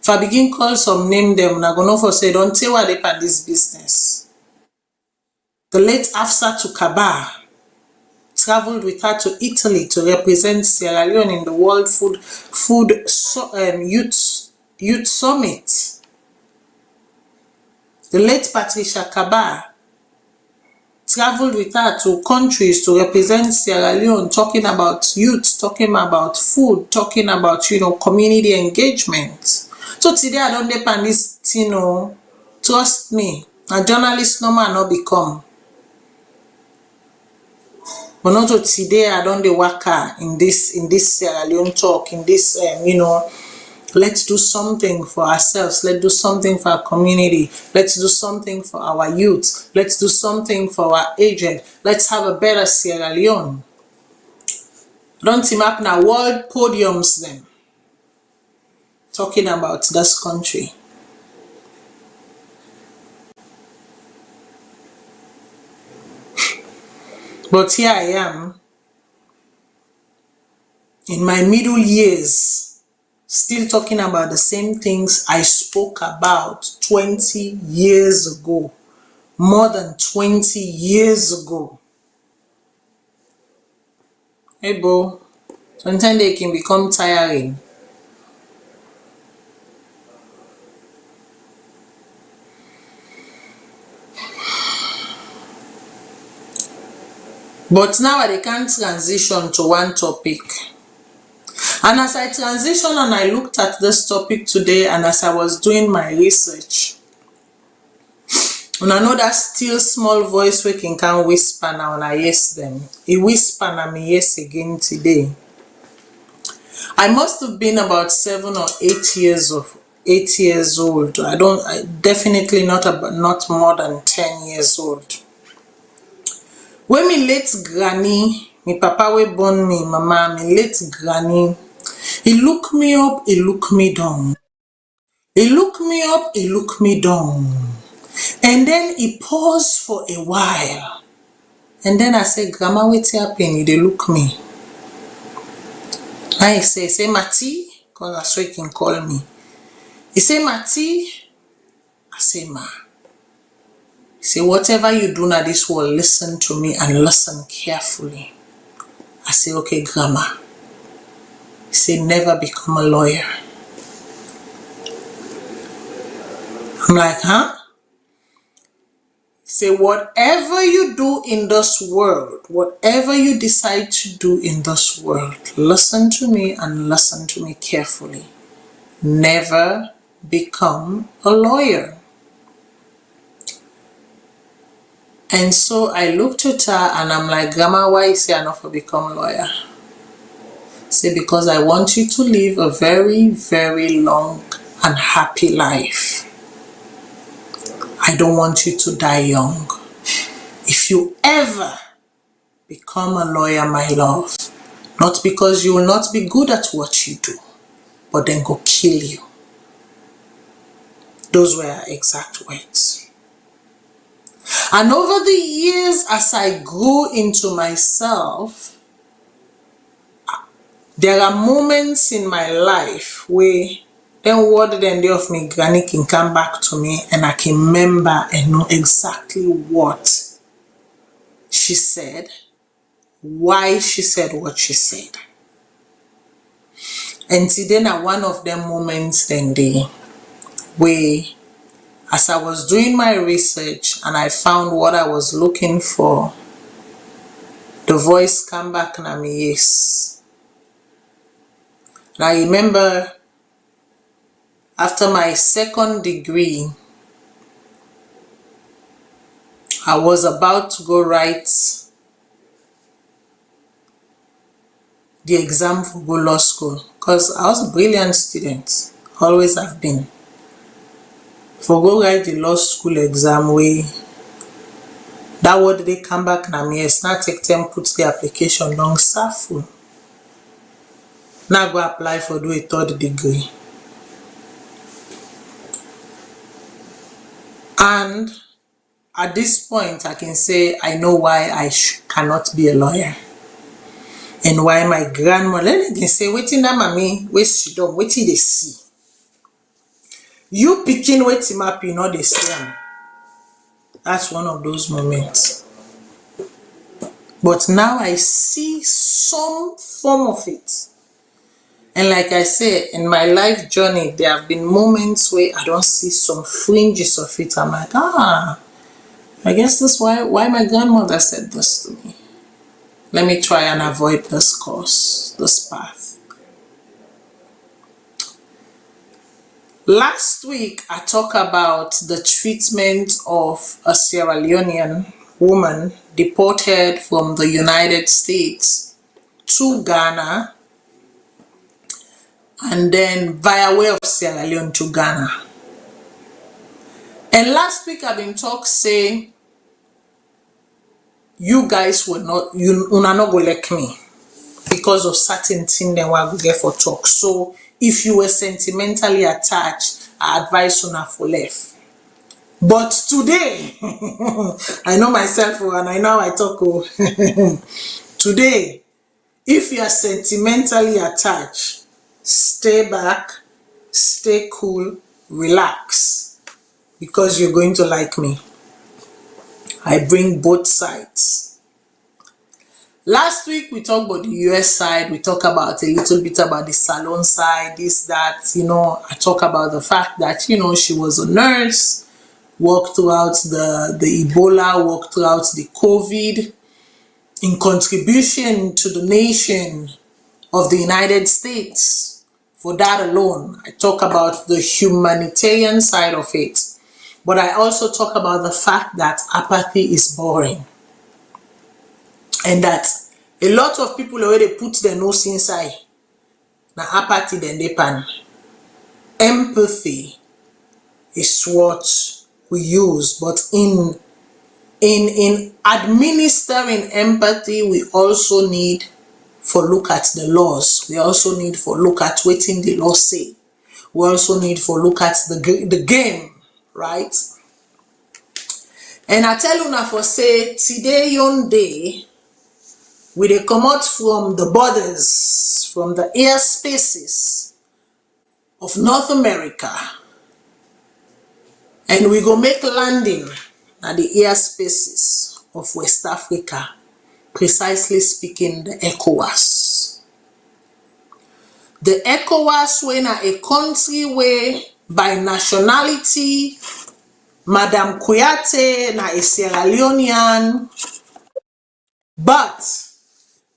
If I begin call some name them, I'm gonna for say, don't tell what they pan this business. The late Afsa Kabar traveled with her to Italy to represent Sierra Leone in the World Youth Summit. The late Patricia Kabar traveled with her to countries to represent Sierra Leone, talking about youth, talking about food, talking about, you know, community engagement. So today I don't depend this, you know, trust me, a journalist no man not become. But not today I don't work in this Sierra Leone talk, in this, you know, let's do something for ourselves. Let's do something for our community. Let's do something for our youth. Let's do something for our aged. Let's have a better Sierra Leone. Don't team up now world podiums then. Talking about this country. But here I am, in my middle years, still talking about the same things I spoke about 20 years ago. More than 20 years ago. Hey, bro. Sometimes they can become tiring. But now I can transition to one topic. And as I transition and I looked at this topic today, and as I was doing my research, and I know that still small voice we can whisper now, and I yes them. He whisper and me yes again today. I must have been about 7 or 8 years old. Definitely not more than 10 years old. When me late granny, me papa we born me, mama, me late granny, he look me up, he look me down. He look me up, he look me down. And then he paused for a while. And then I say, Grandma, what's happening? They look me. I say, Mati, because that's what he can call me. He say, Mati. I say, Ma. He say, whatever you do now this world, listen to me and listen carefully. I say, okay, Grandma. He say, never become a lawyer. I'm like, huh? He say, whatever you do in this world, whatever you decide to do in this world, listen to me and listen to me carefully. Never become a lawyer. And so I looked at her and I'm like, Grandma, why you say I not for become a lawyer? Say, because I want you to live a very, very long and happy life. I don't want you to die young. If you ever become a lawyer, my love, not because you will not be good at what you do, but then go kill you. Those were her exact words. And over the years, as I grew into myself, there are moments in my life where then word then day of me granny can come back to me and I can remember and know exactly what she said, why she said what she said. And then at one of them moments then day where as I was doing my research and I found what I was looking for, the voice came back and I me yes. And I remember after my second degree, I was about to go write the exam for go law school because I was a brilliant student, always have been. For go write the law school exam way, that word they come back na me yes, now take time put the application down full. Now go apply for do a third degree. And at this point, I can say I know why I cannot be a lawyer. And why my grandmother can say, waiting that mommy, wait she done, waiting they see. You picking waiting map, you know they see. That's one of those moments. But now I see some form of it. And like I said, in my life journey, there have been moments where I don't see some fringes of it. I'm like, I guess that's why my grandmother said this to me. Let me try and avoid this course, this path. Last week, I talked about the treatment of a Sierra Leonean woman deported from the United States to Ghana and then via way of Sierra Leone to Ghana. And last week, I've been talking say, you guys will not, you not go like me because of certain things that we get for talk. So if you were sentimentally attached, I advise you not for left. But today, I know myself and I know how I talk. Today, if you are sentimentally attached, stay back, stay cool, relax, because you're going to like me. I bring both sides. Last week, we talked about the US side. We talked about a little bit about the salon side, this, that, I talk about the fact that, she was a nurse, worked throughout the Ebola, worked throughout the COVID, in contribution to the nation of the United States. For that alone, I talk about the humanitarian side of it. But I also talk about the fact that apathy is boring. And that a lot of people already put their nose inside. Now apathy then they pan. Empathy is what we use. But in administering empathy, we also need for look at the laws. We also need for look at what the law say. We also need for look at the game, right? And I tell you now for say today yon day, we dey come out from the borders, from the airspaces of North America, and we go make landing at the airspaces of West Africa, precisely speaking the ECOWAS. The ECOWAS when a country where by nationality, Madame Kouyaté na a Sierra Leonean, but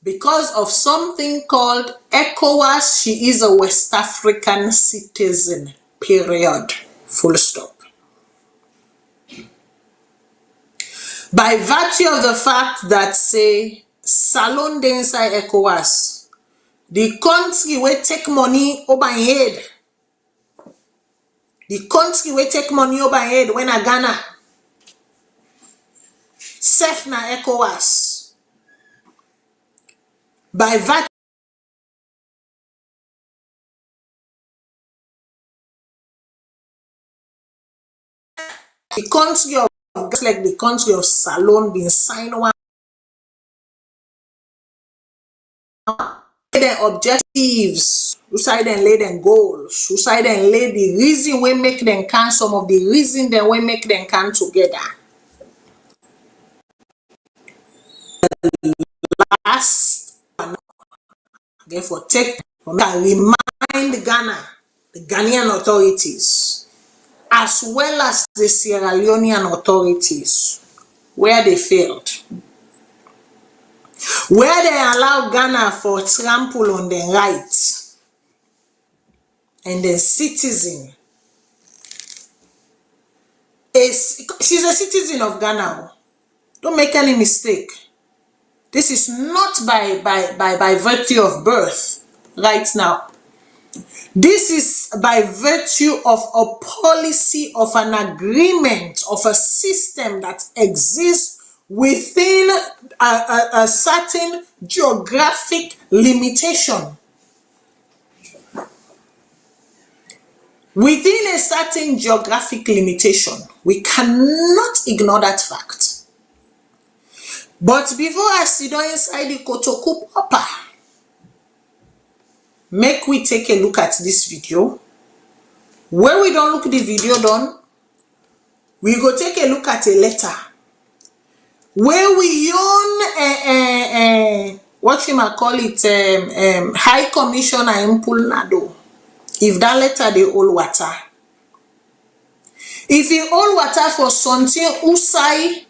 because of something called ECOWAS, she is a West African citizen, period, full stop. By virtue of the fact that, say, Salone dey inside ECOWAS, the country will take money over head. The country will take money over head when a Ghana. Sef na ECOWAS. By virtue the country of, just like the country of Salone been signed one their objectives, who side and lay them goals, who side and lay the reason we make them can, some of the reason that we make them can together. Last one, therefore take from that, remind Ghana, the Ghanaian authorities, as well as the Sierra Leonean authorities, where they failed. Where they allow Ghana for trample on their rights and the citizen is, she's a citizen of Ghana. Don't make any mistake. This is not by virtue of birth right now. This is by virtue of a policy, of an agreement, of a system that exists within a certain geographic limitation. Within a certain geographic limitation, we cannot ignore that fact. But before I sit down inside the Kotoku proper, make we take a look at this video. When we don't look the video done, we go take a look at a letter where we own what you might call it High Commissioner in Pulnado. If that letter they hold water, if you hold water for something, Usai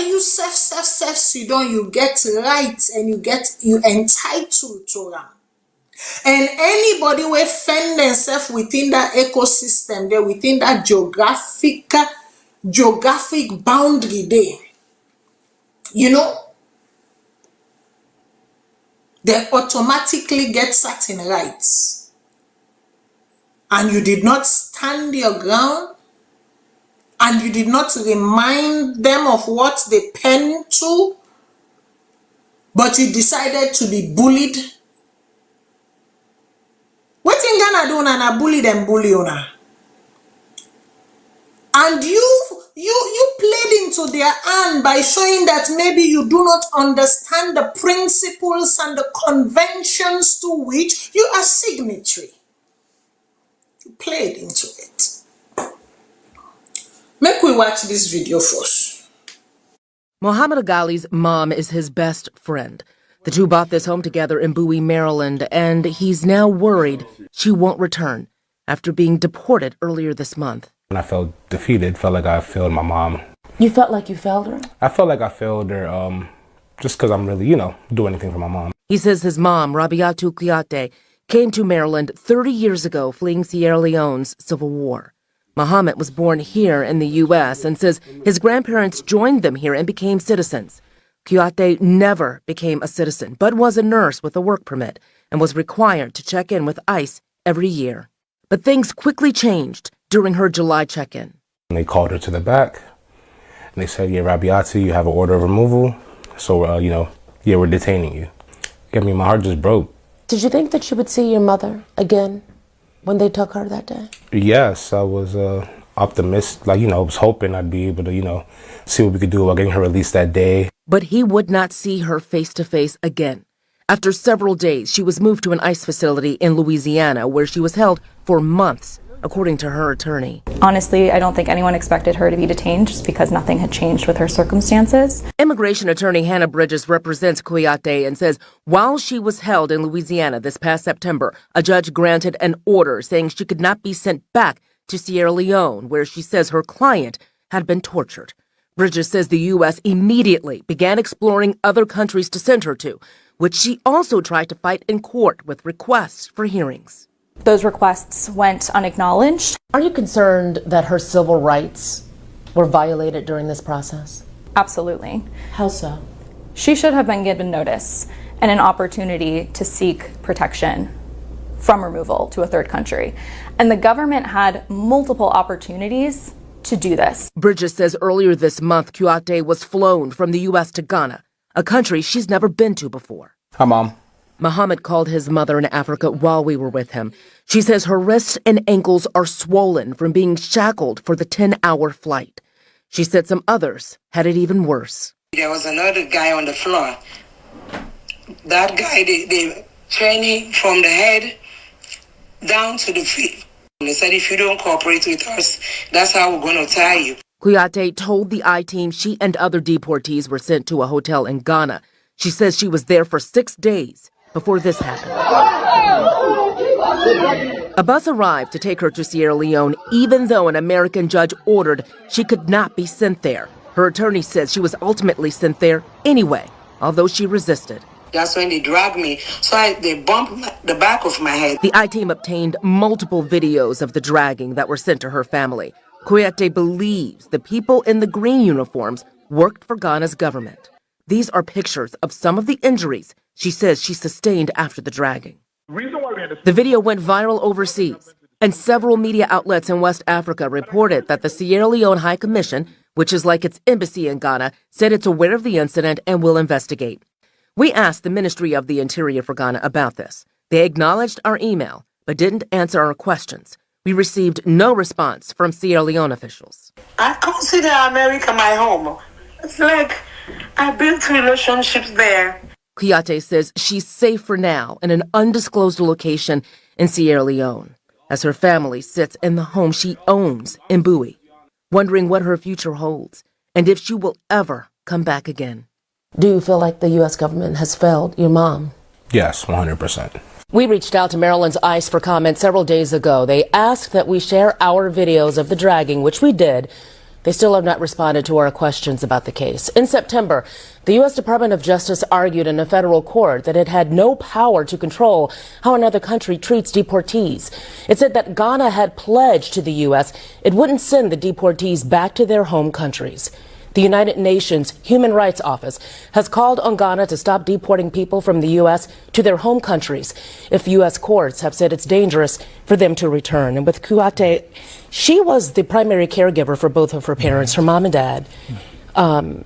you self sit down, you get right and you entitled to them. And anybody will find themselves within that ecosystem there, within that geographic boundary there, they automatically get certain rights. And you did not stand your ground, and you did not remind them of what they pen to, but you decided to be bullied. What in Ghana do na bully them bully una? And you played into their hand by showing that maybe you do not understand the principles and the conventions to which you are signatory. You played into it. Make we watch this video first. Mohammed Aghali's mom is his best friend. The two bought this home together in Bowie, Maryland, and he's now worried she won't return after being deported earlier this month. And I felt defeated, felt like I failed my mom. You felt like you failed her? I felt like I failed her just because I'm really, do anything for my mom. He says his mom, Rabiatu Kouyaté, came to Maryland 30 years ago fleeing Sierra Leone's civil war. Mohammed was born here in the U.S. and says his grandparents joined them here and became citizens. Kouyaté never became a citizen, but was a nurse with a work permit and was required to check in with ICE every year. But things quickly changed during her July check-in. They called her to the back, and they said, yeah, Rabiatu, you have an order of removal, so, we're detaining you. I mean, my heart just broke. Did you think that you would see your mother again when they took her that day? Yes, I was optimistic, I was hoping I'd be able to, see what we could do about getting her released that day. But he would not see her face-to-face again. After several days, she was moved to an ICE facility in Louisiana, where she was held for months, according to her attorney. Honestly, I don't think anyone expected her to be detained just because nothing had changed with her circumstances. Immigration attorney Hannah Bridges represents Kouyaté and says while she was held in Louisiana this past September, a judge granted an order saying she could not be sent back to Sierra Leone, where she says her client had been tortured. Bridges says the U.S. immediately began exploring other countries to send her to, which she also tried to fight in court with requests for hearings. Those requests went unacknowledged. Are you concerned that her civil rights were violated during this process? Absolutely. How so? She should have been given notice and an opportunity to seek protection from removal to a third country. And the government had multiple opportunities to do this. Bridges says earlier this month, Kouyaté was flown from the U.S. to Ghana, a country she's never been to before. Hi, Mom. Mohammed called his mother in Africa while we were with him. She says her wrists and ankles are swollen from being shackled for the 10-hour flight. She said some others had it even worse. There was another guy on the floor. That guy, they trained him from the head down to the feet. They said, if you don't cooperate with us, that's how we're going to tie you. Kouyaté told the I-team she and other deportees were sent to a hotel in Ghana. She says she was there for 6 days before this happened. A bus arrived to take her to Sierra Leone, even though an American judge ordered she could not be sent there. Her attorney says she was ultimately sent there anyway, although she resisted. That's when they dragged me, so they bumped the back of my head. The I-team obtained multiple videos of the dragging that were sent to her family. Kouyaté believes the people in the green uniforms worked for Ghana's government. These are pictures of some of the injuries she says she sustained after the dragging. The video went viral overseas, and several media outlets in West Africa reported that the Sierra Leone High Commission, which is like its embassy in Ghana, said it's aware of the incident and will investigate. We asked the Ministry of the Interior for Ghana about this. They acknowledged our email, but didn't answer our questions. We received no response from Sierra Leone officials. I consider America my home. It's like I built relationships there. Kouyaté says she's safe for now in an undisclosed location in Sierra Leone, as her family sits in the home she owns in Bowie, wondering what her future holds and if she will ever come back again. Do you feel like the U.S. government has failed your mom? Yes, 100%. We reached out to Maryland's ICE for comment several days ago. They asked that we share our videos of the dragging, which we did. They still have not responded to our questions about the case. In September, the U.S. Department of Justice argued in a federal court that it had no power to control how another country treats deportees. It said that Ghana had pledged to the U.S. it wouldn't send the deportees back to their home countries. The United Nations Human Rights Office has called on Ghana to stop deporting people from the U.S. to their home countries if U.S. courts have said it's dangerous for them to return. And with Kouyaté, she was the primary caregiver for both of her parents, her mom and dad.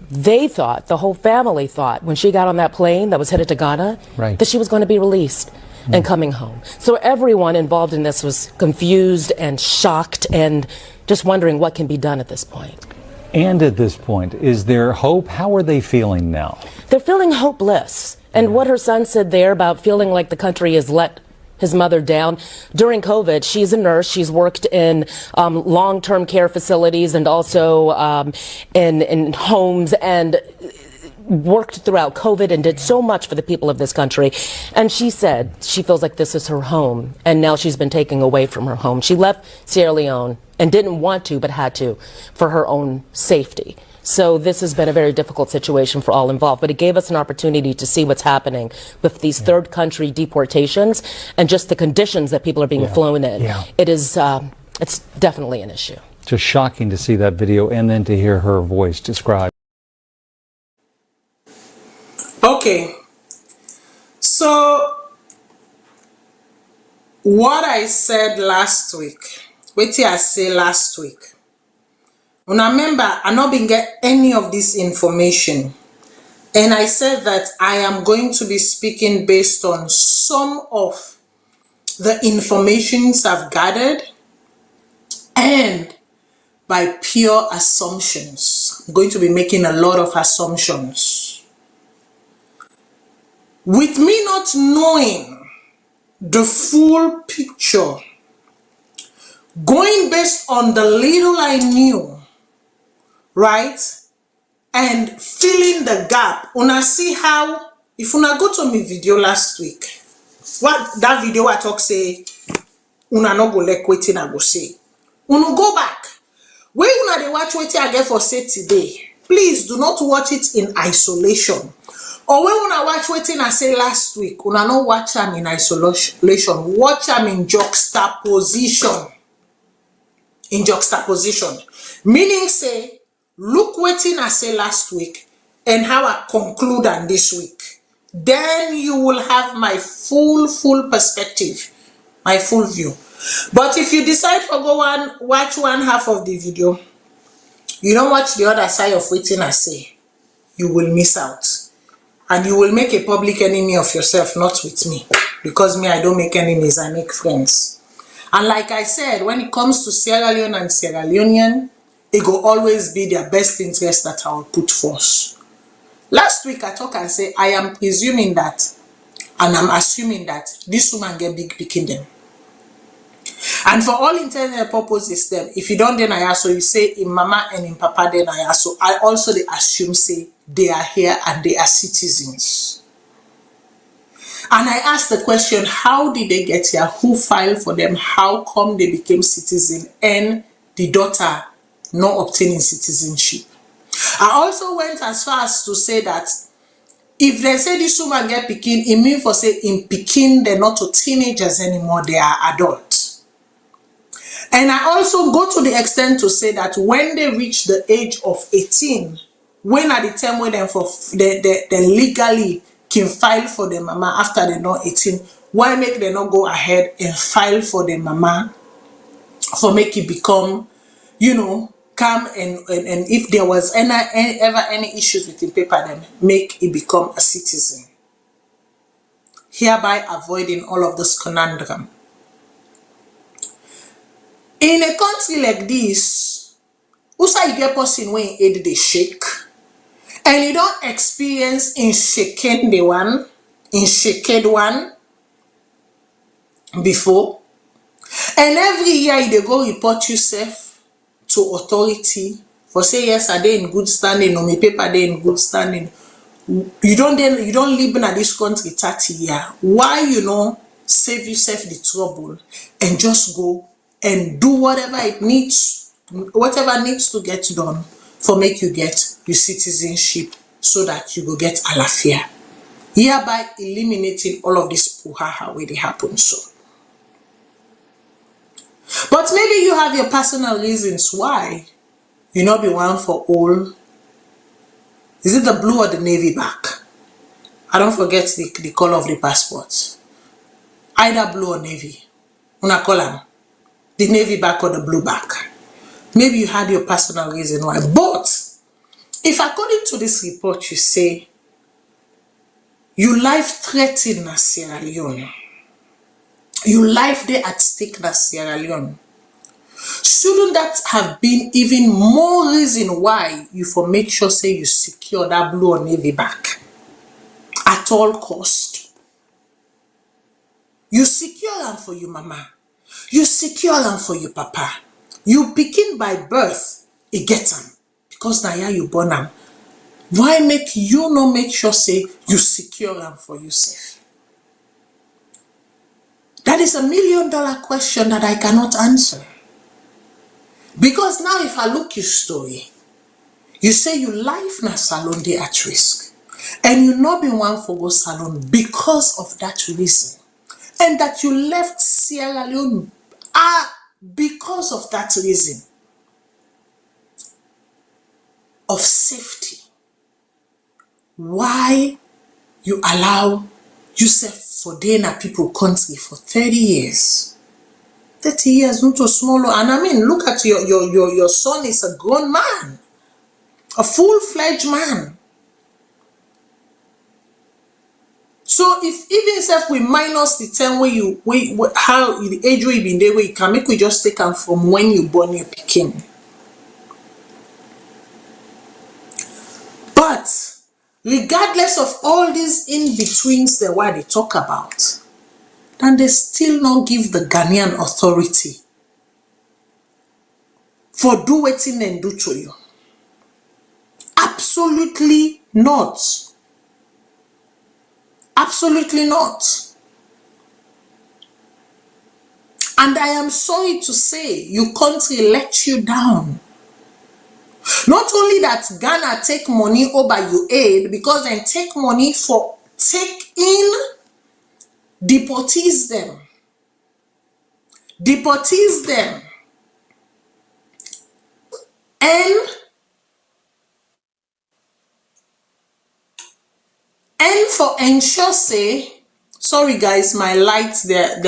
They thought, the whole family thought, when she got on that plane that was headed to Ghana, that she was going to be released. and coming home. So everyone involved in this was confused and shocked and just wondering what can be done at this point. And at this point, is there hope? How are they feeling now? They're feeling hopeless. And what her son said there about feeling like the country has let his mother down. During COVID, she's a nurse. She's worked in long-term care facilities and also in homes and worked throughout COVID and did so much for the people of this country. And she said she feels like this is her home. And now she's been taken away from her home. She left Sierra Leone and didn't want to, but had to for her own safety. So this has been a very difficult situation for all involved, but it gave us an opportunity to see what's happening with these third country deportations and just the conditions that people are being flown in. It is, it's definitely an issue. Just shocking to see that video and then to hear her voice described. Okay. So, what I said last week, what I say last week, when I remember, I not been get any of this information. And I said that I am going to be speaking based on some of the informations I've gathered and by pure assumptions. I'm going to be making a lot of assumptions. With me not knowing the full picture, going based on the little I knew, right? And filling the gap. Una see how, if una go to my video last week, what that video I talk say, una no go like waiting I go say. Una go back. Where una dey watch waiting I get for say today, please do not watch it in isolation. Or when una watch waiting I say last week, una no watch them in isolation. Watch them in juxtaposition. In juxtaposition. Meaning say, look waiting I say last week and how I conclude on this week. Then you will have my full perspective, my full view. But if you decide to go watch one half of the video, you don't watch the other side of waiting I say, you will miss out. And you will make a public enemy of yourself, not with me. Because me, I don't make enemies, I make friends. And like I said, when it comes to Sierra Leone and Sierra Leonean, it will always be their best interest that I will put forth. Last week I talk and say, I am presuming that, and I'm assuming that this woman get big picking them. And for all intents and purposes, them, if you don't then I also, you say in mama and in papa then I also they assume say they are here and they are citizens. And I asked the question, how did they get here? Who filed for them? How come they became citizen and the daughter not obtaining citizenship? I also went as far as to say that if they say this woman get pikin, it means for say in pikin they're not teenagers anymore, they are adults. And I also go to the extent to say that when they reach the age of 18, when at the time when they legally can file for the mama after they're not 18, why make them not go ahead and file for the mama for make it become, you know, come and if there was ever any issues with the paper, then make it become a citizen, hereby avoiding all of this conundrum. In a country like this, also you get person when head they shake, and you don't experience in shaken one before, and every year they go report yourself to authority for say yes, are they in good standing, or my paper they in good standing. You don't live in this country 30 years. Why you know save yourself the trouble and just go and do whatever needs to get done for make you get your citizenship so that you go get alafia, hereby eliminating all of this puhaha where they happen so. But maybe you have your personal reasons why you not be one for all. Is it the blue or the navy back? I don't forget the color of the passport. Either blue or navy. Una call them the navy back or the blue back. Maybe you had your personal reason why. But if according to this report you say you life threatened Sierra Leone, Your life there at stake na Sierra Leone. Shouldn't that have been even more reason why you for make sure say you secure that blue or navy back at all cost? You secure them for your mama. You secure them for your papa. You picking by birth, you get them. Because now yeah, you born them. Why make you not make sure say you secure them for yourself? That is $1 million question that I cannot answer. Because now if I look your story, you say your life na salon dey at risk. And you not been one for VOS Salone because of that reason. And that you left Sierra Leone because of that reason of safety. Why you allow yourself for Dana people country for 30 years? 30 years, not too small. And I mean, look at your son is a grown man, a full-fledged man. So if even if we minus the 10 where you how the age where you been there, where you can make we just take them from when you born your picking. But regardless of all these in-betweens that why they talk about, then they still not give the Ghanaian authority for do wetin and do to you. Absolutely not. Absolutely not. And I am sorry to say, your country let you down. Not only that Ghana take money over your aid, because they take money for take in deportees them. Deportees them. And for ensure say, sorry guys, my lights they're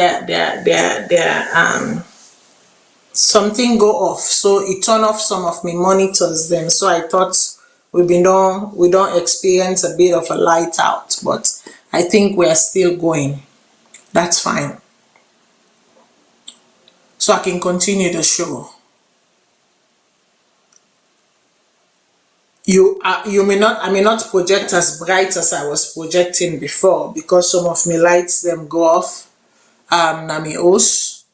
something go off, so it turn off some of my monitors then. So I thought we don't experience a bit of a light out, but I think we are still going. That's fine. So I can continue the show. I may not project as bright as I was projecting before, because some of my lights them go off. Na me house.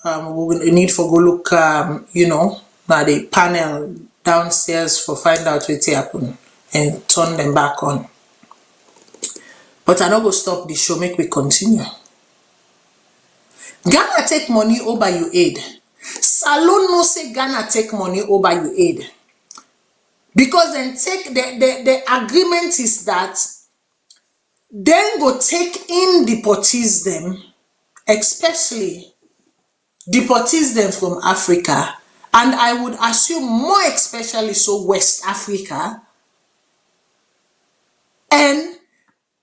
We need for go look now the panel downstairs for find out what happen and turn them back on. But I not go stop the show, make we continue. Ghana take money over your aid. Salone no say Ghana take money over your aid. Because then take the agreement is that then go take in deportees them, especially deportees them from Africa, and I would assume more especially so West Africa, and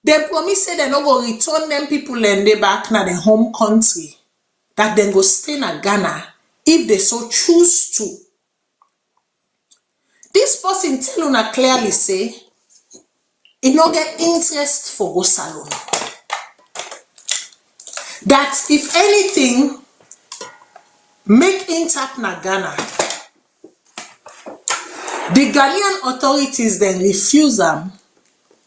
they promise say they not go return them people and they back na their home country, that then go stay in Ghana if they so choose to. This person tell una clearly say he no get interest for VOS Salone. That if anything make intap na Ghana, the Ghanaian authorities then refuse them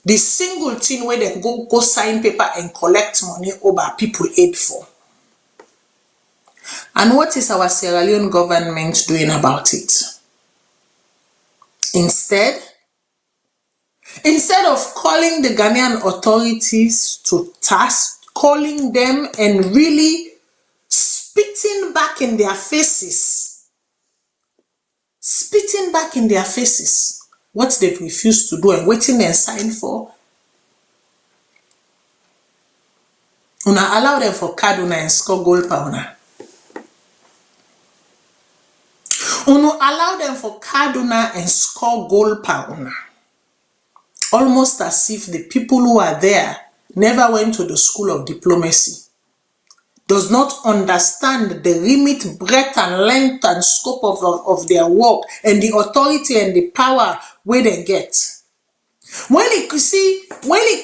the single thing where they go sign paper and collect money over people aid for. And what is our Sierra Leone government doing about it? Instead of calling the Ghanaian authorities to task, calling them and really spitting back in their faces, what they've refused to do and waiting and sign for, una allow them for Kaduna and score goal pa una. Uno allow them for Kaduna and score goal pa una. Almost as if the people who are there never went to the school of diplomacy, does not understand the remit, breadth and length and scope of their work and the authority and the power where they get. When it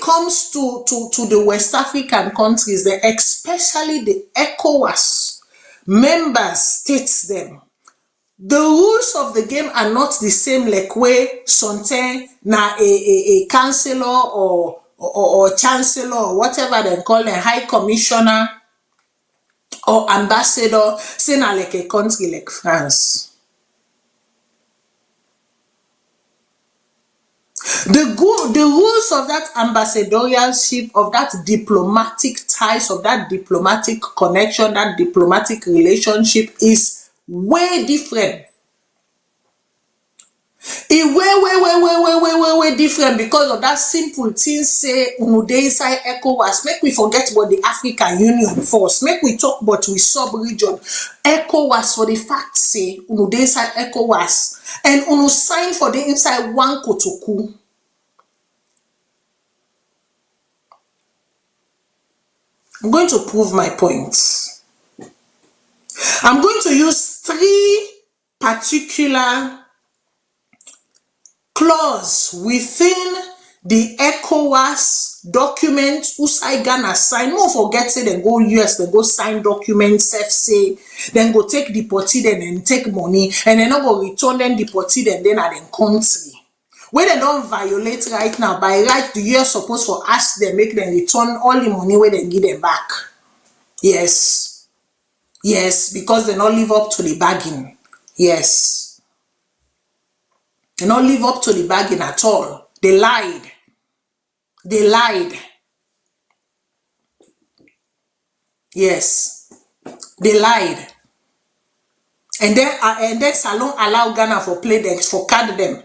comes to the West African countries, especially the ECOWAS member states them, the rules of the game are not the same like where something na a councillor or chancellor or whatever they call a high commissioner or ambassador, say na like a country like France. The rules of that ambassadorialship, of that diplomatic ties, of that diplomatic connection, that diplomatic relationship is way different. It way different because of that simple thing say uno dey inside ECOWAS. Make we forget about the African Union first. Make we talk about we sub-region. ECOWAS for the fact say uno dey inside ECOWAS and uno sign for the inside one kotoku. I'm going to prove my points. I'm going to use 3 particular clause within the ECOWAS document Usai Ghana sign. No forget say they go US, they go sign documents, say then go take deported and take money, and then go return them deported and then at them country. Where they don't violate right now, by right the US supposed to ask them, make them return all the money where they give them back. Yes. Yes, because they don't live up to the bargain. Yes. They don't live up to the bargain at all. They lied. They lied. Yes. They lied. And then Salone allow Ghana for play them, for card them.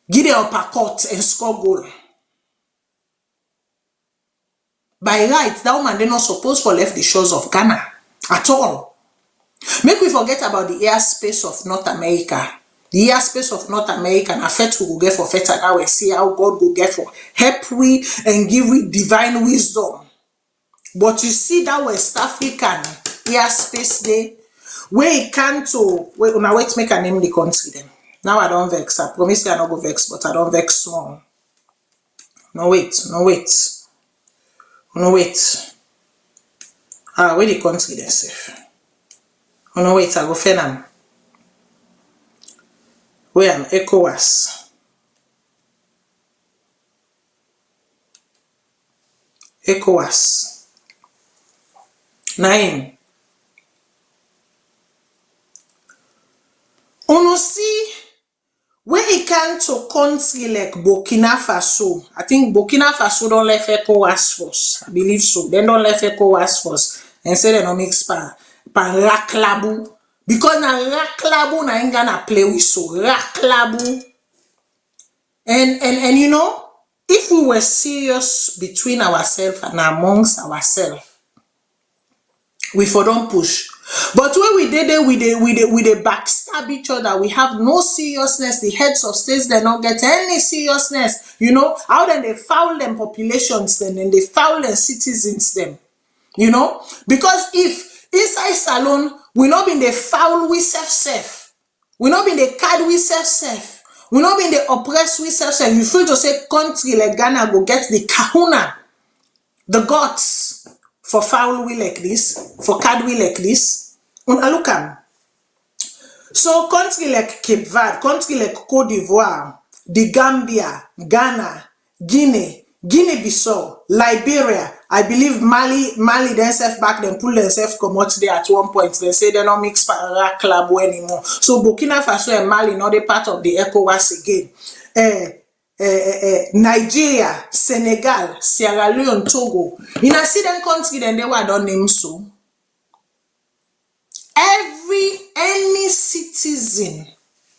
Give them uppercut and score goal. By right, that woman they not supposed for left the shores of Ghana at all. Make we forget about the airspace of North America. The airspace of North America and affect who go get for feta now and see how God go get for help we and give we divine wisdom. But you see that West African airspace there, where it can to wait now wait make a name the country then. Now I don't vex. I promise you I not go vex, but I don't vex small. No wait. Where the country then safe? Oh no wait, I go fenam. Where am ECOWAS? ECOWAS. 9. Uno see where he can to country like Burkina Faso. I think Burkina Faso don't left ECOWAS first. I believe so. They don't left ECOWAS first and say they don't mix pan raklabu. Because na raklabu na ain't gonna play with so raklabu. And you know, if we were serious between ourselves and amongst ourselves, we for don't push. But when we did it, we backstab each other. We have no seriousness. The heads of states they don't get any seriousness. You know, how then they foul them populations then and they foul them citizens them. You know, because if inside Salone we not been the foul we self. We not been the card we self. We not been the oppressed we self. You feel to say country like Ghana go get the kahuna, the guts for foul we like this, for card we like this. Look am. So country like Cape Verde, country like Cote d'Ivoire, the Gambia, Ghana, Guinea-Bissau, Liberia, I believe Mali themselves back then pull themselves come out there at one point. They say they don't mix club anymore. So Burkina Faso and Mali not a part of the ECOWAS again. Nigeria, Senegal, Sierra Leone, Togo. In a see them country then they were don't name so. Any citizen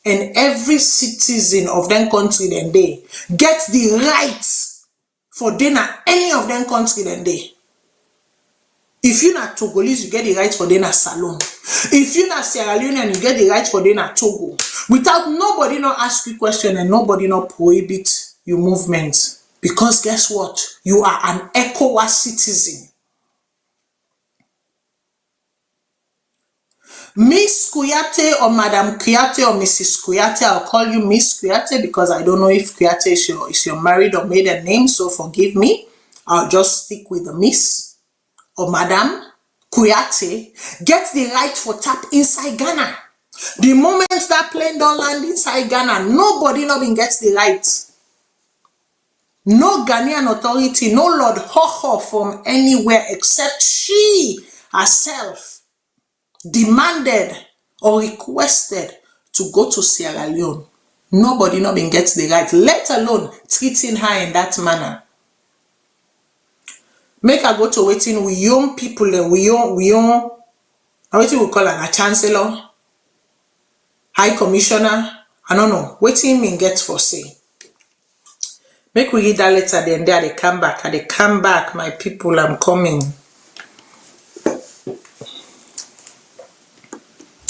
and every citizen of them country then they get the rights for dinner any of them country then they. If you're not Togolese, you get the right for dinner Salone. If you're not Sierra Leonean, you get the right for dinner Togo. Without nobody not ask you question and nobody not prohibit your movement. Because guess what? You are an ECOWAS citizen. Miss Kuyate or Madam Kuyate or Mrs. Kuyate. I'll call you Miss Kuyate because I don't know if Kuyate is your married or maiden name, so forgive me. I'll just stick with the Miss or Madam Kuyate. Get the right for tap inside Ghana. The moment that plane don't land inside Ghana, nobody not even gets the right. No Ghanaian authority, no Lord Ho from anywhere except she herself demanded or requested to go to Sierra Leone. Nobody not even gets the right, let alone treating her in that manner. Make her go to waiting with young people and we waiting we call her a chancellor, high commissioner, I don't know, waiting mean get for say. Make we read that letter then there they come back. And they come back, my people, I'm coming.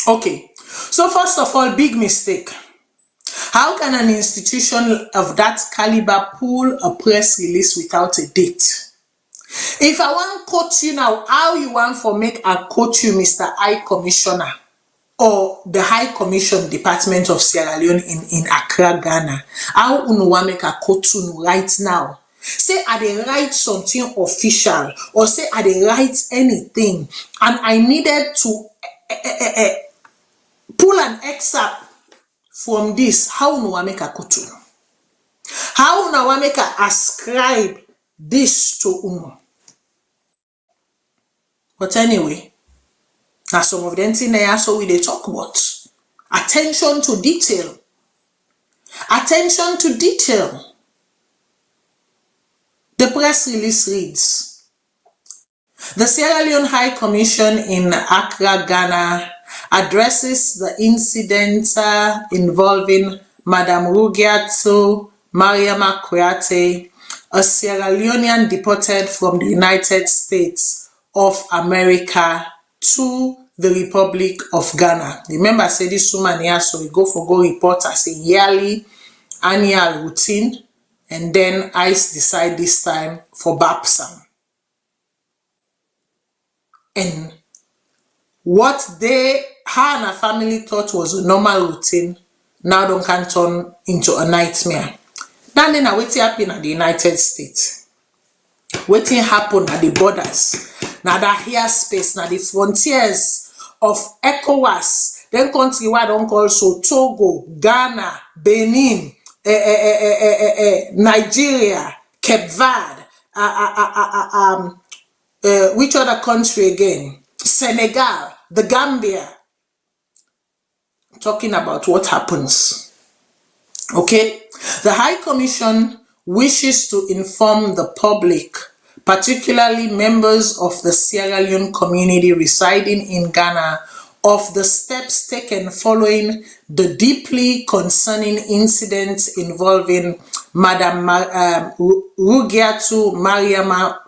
Okay, so first of all, big mistake. How can an institution of that caliber pull a press release without a date? If I want to quote you now, how you want for make I quote you, Mr. High Commissioner or the High Commission Department of Sierra Leone in Accra, Ghana? How you want make I quote you right now? Say I dey write something official or say I dey write anything and I needed to pull an excerpt from this. How you want make I quote you? How you want make I ascribe this to you? But anyway, now some of them things there, so we they talk about attention to detail. Attention to detail. The press release reads: the Sierra Leone High Commission in Accra, Ghana, addresses the incident involving Madam Rugiato Mariama Kuyate, a Sierra Leonean deported from the United States of America to the Republic of Ghana. Remember, I said this woman here, so we go report as a yearly annual routine, and then ICE decide this time for baptism. And what her and her family thought was a normal routine now don't can turn into a nightmare. Then what happened at the United States? What happened at the borders? Now that here space, now the frontiers of ECOWAS, then country where don't call so Togo, Ghana, Benin, Nigeria, Cape Verde, which other country again? Senegal, the Gambia. I'm talking about what happens. Okay? The High Commission wishes to inform the public, particularly members of the Sierra Leone community residing in Ghana, of the steps taken following the deeply concerning incidents involving Madam Rugiato Mariama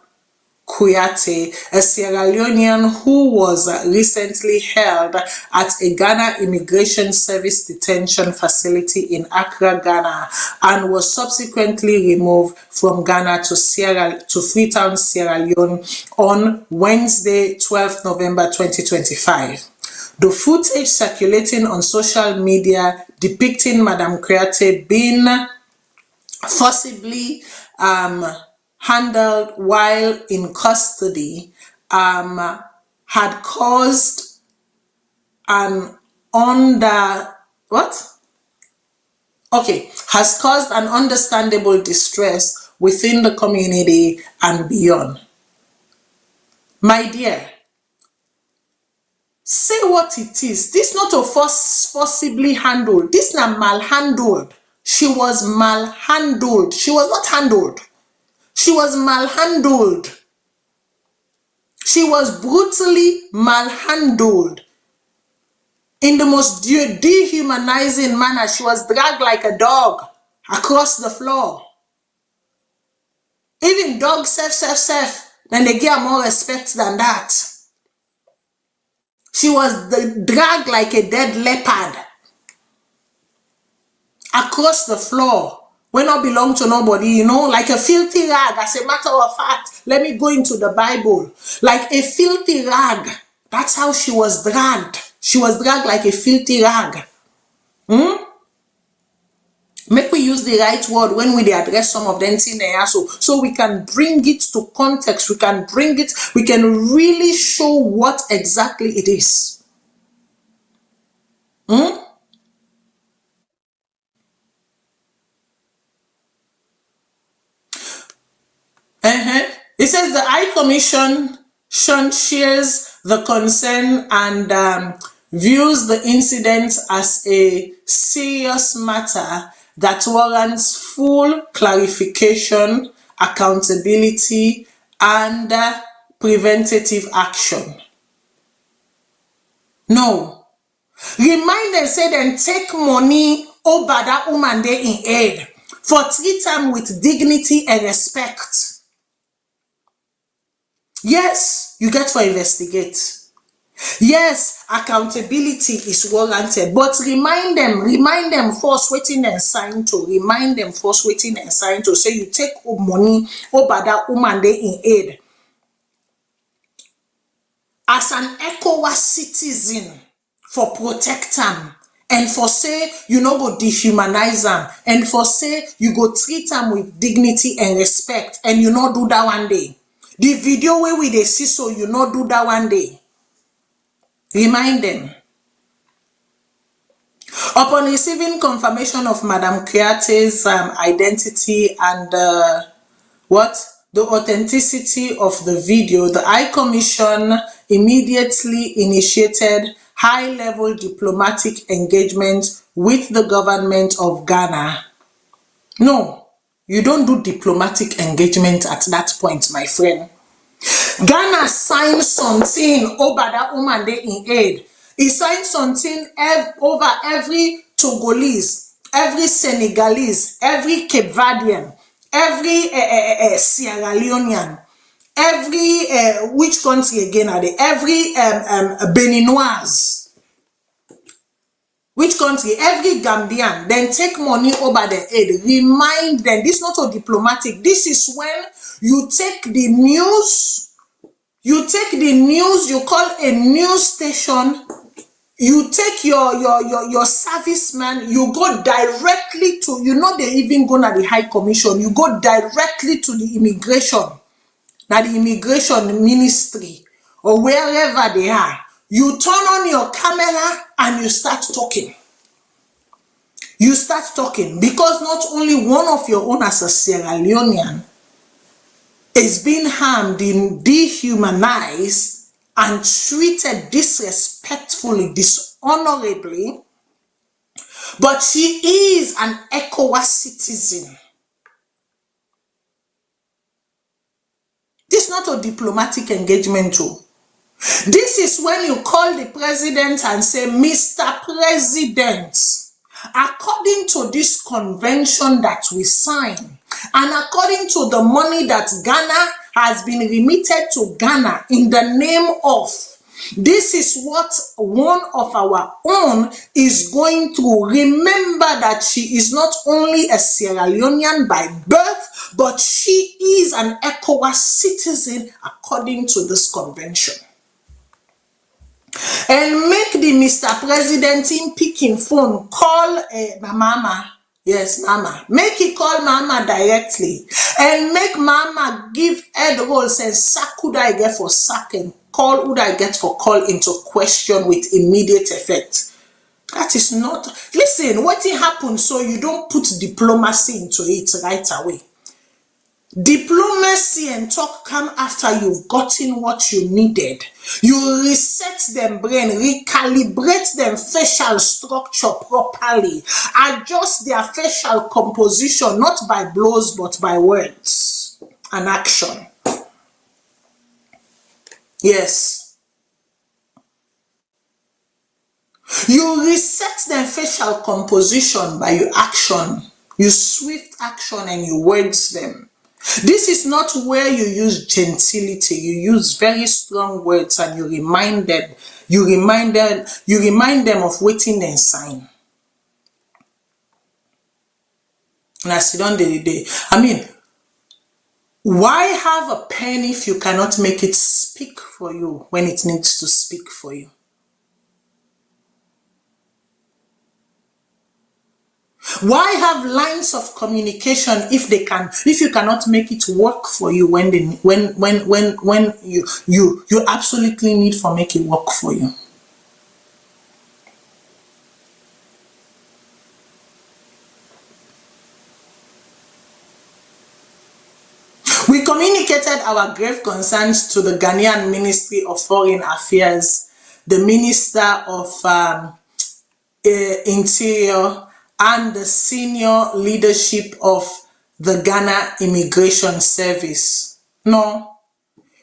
Kuyate, a Sierra Leonean who was recently held at a Ghana Immigration Service detention facility in Accra, Ghana, and was subsequently removed from Ghana to Freetown, Sierra Leone on Wednesday, 12th November 2025. The footage circulating on social media depicting Madam Kuyate being forcibly handled while in custody had caused has caused an understandable distress within the community and beyond. My dear, say what it is. This not a forcibly handled. This not malhandled. She was malhandled. She was not handled. She was malhandled. She was brutally malhandled. In the most dehumanizing manner, she was dragged like a dog across the floor. Even dogs, then they get more respect than that. She was dragged like a dead leopard across the floor. When not belong to nobody, you know, like a filthy rag. As a matter of fact, let me go into the Bible. Like a filthy rag. That's how she was dragged. She was dragged like a filthy rag. Make we use the right word when we address some of them things there, so we can bring it to context. We can really show what exactly it is. It says the High Commission shares the concern and views the incident as a serious matter that warrants full clarification, accountability, and preventative action. No. Remind them, say them take money over that woman there in aid for treat them with dignity and respect. Yes, you get to investigate. Yes, accountability is warranted, but remind them first waiting and sign to. Remind them first waiting and sign to. Say you take money over that woman there in aid. As an ECOWAS citizen for protect them, and for say you no go dehumanize them, and for say you go treat them with dignity and respect, and you not do that one day. The video where we dey see so you not do that one day. Remind them. Upon receiving confirmation of Madam Kouyate's identity and the authenticity of the video, the High Commission immediately initiated high-level diplomatic engagement with the government of Ghana. No, you don't do diplomatic engagement at that point, my friend. Ghana signed something over that woman there in aid. He signed something over every Togolese, every Senegalese, every Cape Verdean, every Sierra Leonean, every which country again are they? Every Beninoise. Which country? Every Gambian. Then take money over the aid. Remind them. This is not so diplomatic. This is when you take the news. You take the news. You call a news station. You take your serviceman. You go directly to. You know they even go to the High Commission. You go directly to the immigration. Now the immigration ministry or wherever they are. You turn on your camera and you start talking. You start talking because not only one of your own as a Sierra Leonean is being harmed, dehumanized, and treated disrespectfully, dishonorably, but she is an ECOWAS citizen. This is not a diplomatic engagement too. This is when you call the president and say, Mr. President, according to this convention that we signed, and according to the money that Ghana has been remitted to Ghana in the name of, this is what one of our own is going to remember, that she is not only a Sierra Leonean by birth, but she is an ECOWAS citizen according to this convention. And make the Mr. President in picking phone, call my mama. Yes, mama. Make he call mama directly. And make mama give head rolls and sack who I get for sack and call who I get for call into question with immediate effect. That is not. Listen, what happened so you don't put diplomacy into it right away. Diplomacy and talk come after you've gotten what you needed. You reset them brain, recalibrate them facial structure properly, adjust their facial composition, not by blows but by words and action. Yes. You reset their facial composition by your action, you swift action, and you words them. This is not where you use gentility. You use very strong words and you remind them of waiting and sign. Now sit down the I mean, why have a pen if you cannot make it speak for you when it needs to speak for you? Why have lines of communication if you cannot make it work for you when you absolutely need for make it work for you? We communicated our grave concerns to the Ghanaian Ministry of Foreign Affairs, the Minister of Interior, and the senior leadership of the Ghana Immigration Service. No.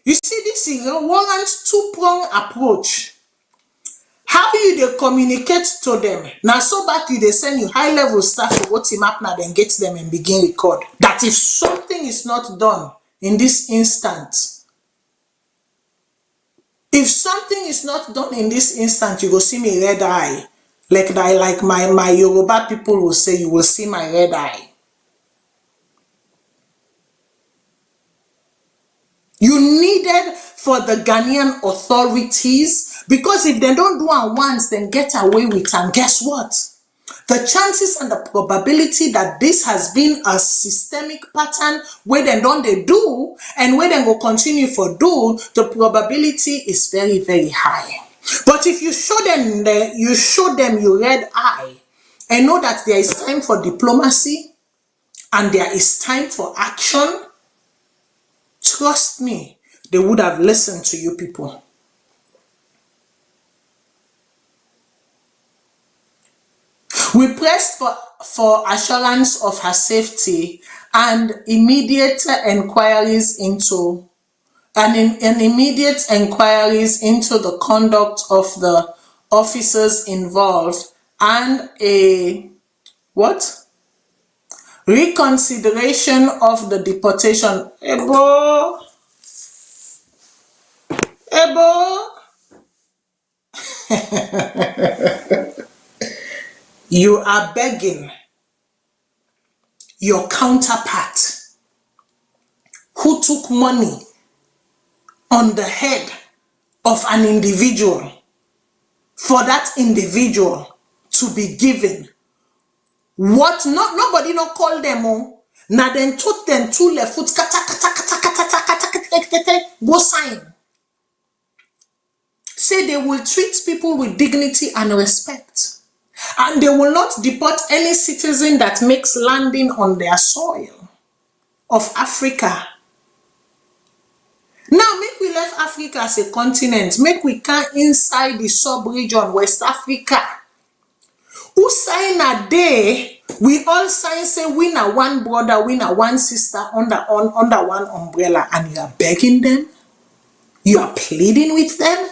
You see, this is a warrants two-pronged approach. How you they communicate to them? Now, so back you they send you high-level staff for what him up now, then get them and begin record. That if something is not done in this instant, if something is not done in this instant, you will see me red eye. Like my Yoruba people will say, you will see my red eye. You needed for the Ghanaian authorities, because if they don't do it once, then get away with it. And guess what? The chances and the probability that this has been a systemic pattern where they do and where they will continue for do, the probability is very, very high. But if you show them your red eye and know that there is time for diplomacy and there is time for action, trust me, they would have listened to you people. We pressed for assurance of her safety and immediate inquiries into the conduct of the officers involved and a reconsideration of the deportation. Ebo. You are begging your counterpart who took money on the head of an individual for that individual to be given what nobody no call them now then took them to left foot go sign. Say they will treat people with dignity and respect. And they will not deport any citizen that makes landing on their soil of Africa. Now, make we left Africa as a continent. Make we come inside the sub-region, West Africa. Who sign a day, we all sign, say, we na one brother, we na one sister under one umbrella. And you are begging them? You are pleading with them?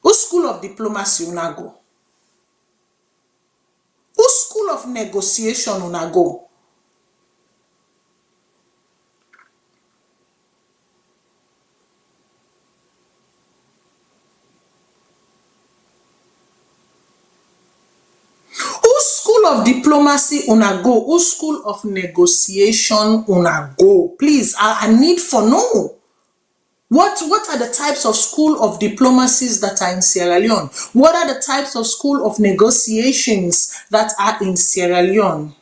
Whose school of diplomacy una go? Whose school of negotiation una go? Whose school of diplomacy una go? Whose school of negotiation una go? Please, I need for know. What are the types of school of diplomacies that are in Sierra Leone? What are the types of school of negotiations that are in Sierra Leone?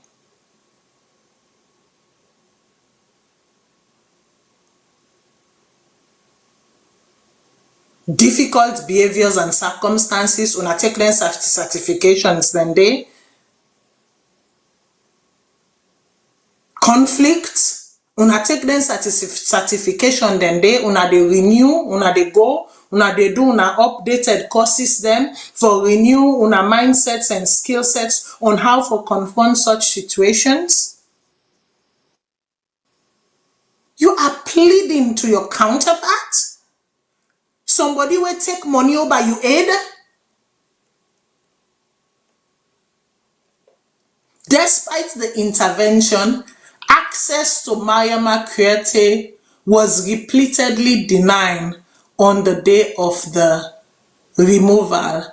Difficult behaviors and circumstances, una take them certifications, then they conflict. Una take them certification, then they una they renew, una they go, una they do una updated courses them for renew una mindsets and skill sets on how to confront such situations. You are pleading to your counterpart. Somebody will take money over your aid. Despite the intervention, access to Mayama Kuete was repeatedly denied on the day of the removal,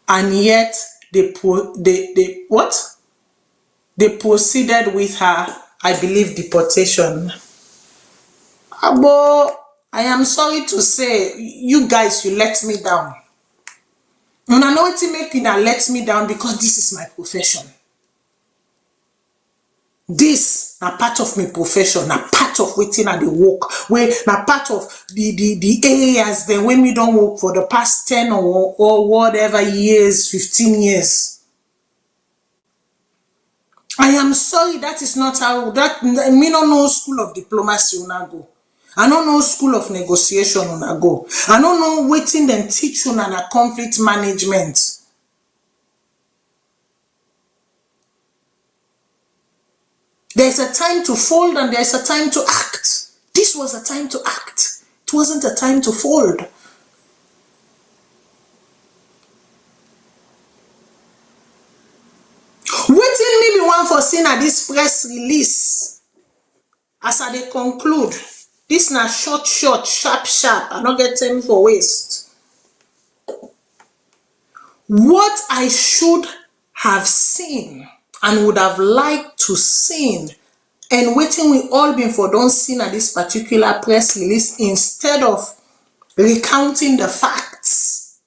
and yet they proceeded with her, I believe, deportation. Abo, I am sorry to say, you guys, you let me down. And I know it's making that let me down because this is my profession. This na part of my profession, na part of waiting at the work, where na part of the areas then when we don't work for the past 10 or whatever years, 15 years. I am sorry, that is not how that me no know school of diplomacy una go. I don't know school of negotiation una go. I don't know waiting then teach una na conflict management. There's a time to fold and there's a time to act. This was a time to act. It wasn't a time to fold. Waiting me be one for seeing at this press release. As I dey conclude, this na short, sharp. I not get time for waste. What I should have seen and would have liked to seen, and waiting we all been for don't see at this particular press release, instead of recounting the facts,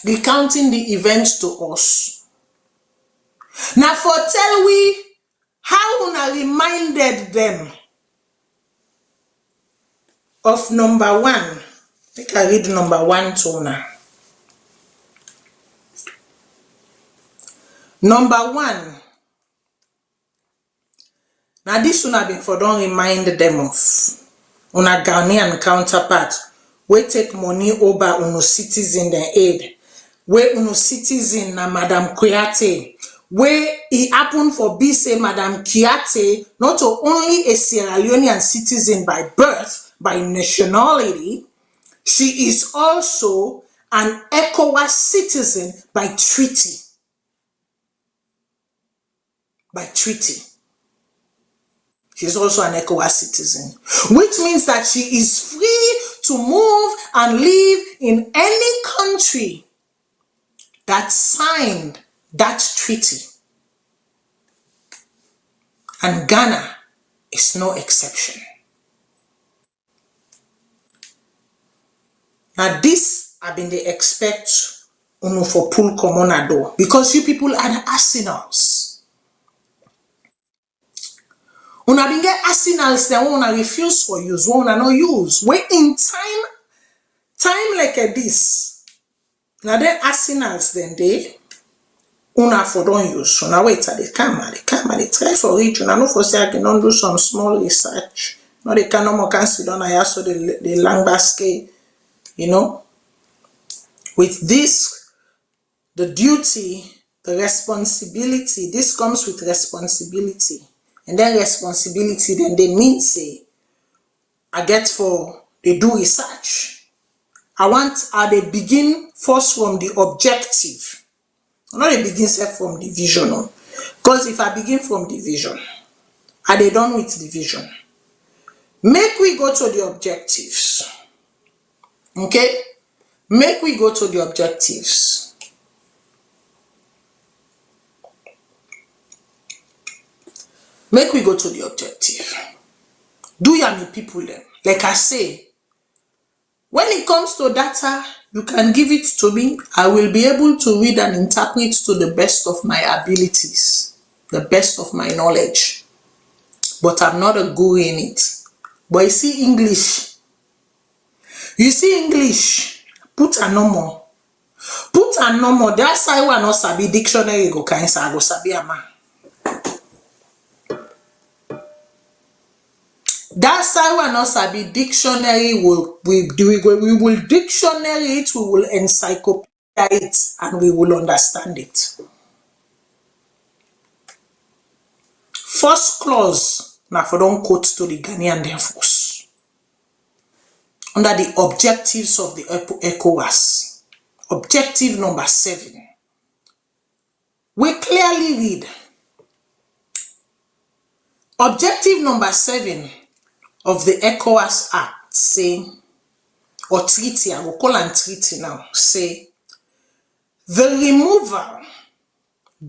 recounting the events to us. Now for tell we how una reminded them of number one. Make I read number one to una. Number one. Now this una been for don't remind them of una Ghanaian counterpart. We take money over uno citizen the aid. We uno citizen na Madam Kuyate. Where it happened for be say Madam Kuyate not only a Sierra Leonean citizen by birth, by nationality, she is also an ECOWAS citizen by treaty. By treaty. She's also an ECOWAS citizen, which means that she is free to move and live in any country that signed that treaty. And Ghana is no exception. Now this I've been the expect uno for pull common door because you people are the arsenals. Una been get arsenals that una refuse for use, una no use. When in time like this, now then arsenals then they una for don't use. Una wait at the camera, they try for it. Una no for say I can do some small research. No, they can no more consider on I also the lang basket, you know. With this, the duty, the responsibility, this comes with responsibility. And then responsibility, then they mean say, I get for, they do research. They begin first from the objective. Not they begin from the vision. No. Because if I begin from the vision, are they done with the vision? Make we go to the objectives. Okay? Make we go to the objectives. Make we go to the objective. Do ya me people them? Like I say, when it comes to data, you can give it to me. I will be able to read and interpret to the best of my abilities, the best of my knowledge. But I'm not a guru in it. But you see English. You see English. Put a number. Put a number. That's why we not sabi dictionary go kind sa go sabi ama. That's why we not sabi dictionary we will dictionary it, we will encyclopedia it, and we will understand it. First clause, now for don't quote to the Ghanaian Air Force. Under the objectives of the ECOWAS, objective number 7, we clearly read, objective number 7 of the ECOWAS Act say, or treaty, I will call it treaty now, say, the removal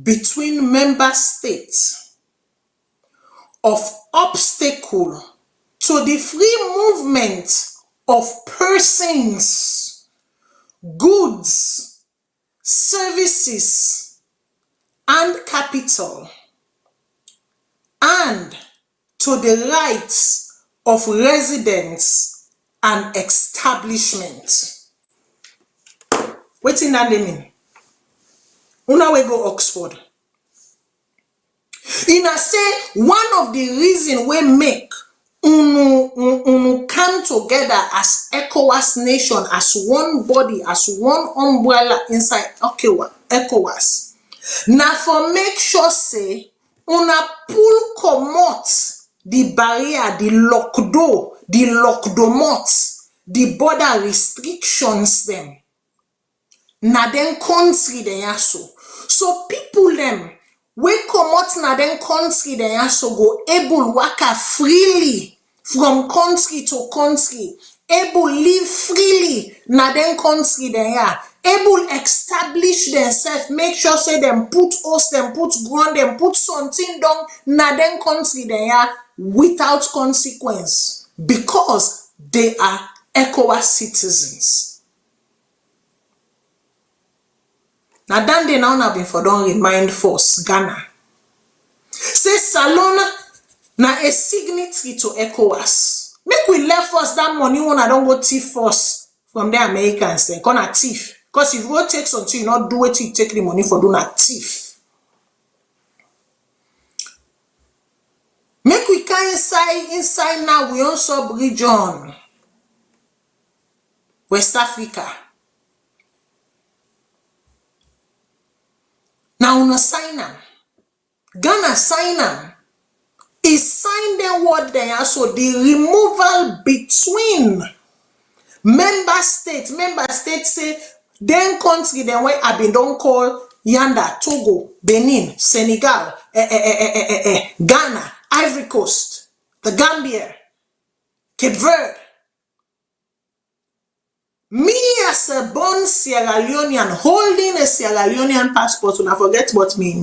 between member states of obstacle to the free movement of persons, goods, services, and capital and to the rights of residents and establishments. Wetin that dey mean? Una we go Oxford. Ina say one of the reason we make unu come together as ECOWAS nation, as one body, as one umbrella inside ECOWAS. Now for make sure say una pull comot the barrier, the lockdomot, the border restrictions them. Na den country den yaso. So people them we comot na den country den yaso go able waka freely from country to country, able live freely na den country den ya, able establish themselves, make sure say them put host, them put ground, them put something down na den country den ya without consequence because they are ECOWAS citizens. Now dan day now been for don remind force Ghana. Say Salone na a signatory to ECOWAS. Make we left us that money when I don't go thief first from the Americans then gonna thief. Because if you go take something, you not do it, you take the money for do not thief. Make we can inside now we on sub-region. West Africa. Now una sign am. Ghana sign am. Is sign them what they are, so the removal between member states say then country then where I been don't call Yanda, Togo, Benin, Senegal, Ghana, Ivory Coast, the Gambia, Cape Verde. Me as a born Sierra Leonean holding a Sierra Leonean passport, and I forget what me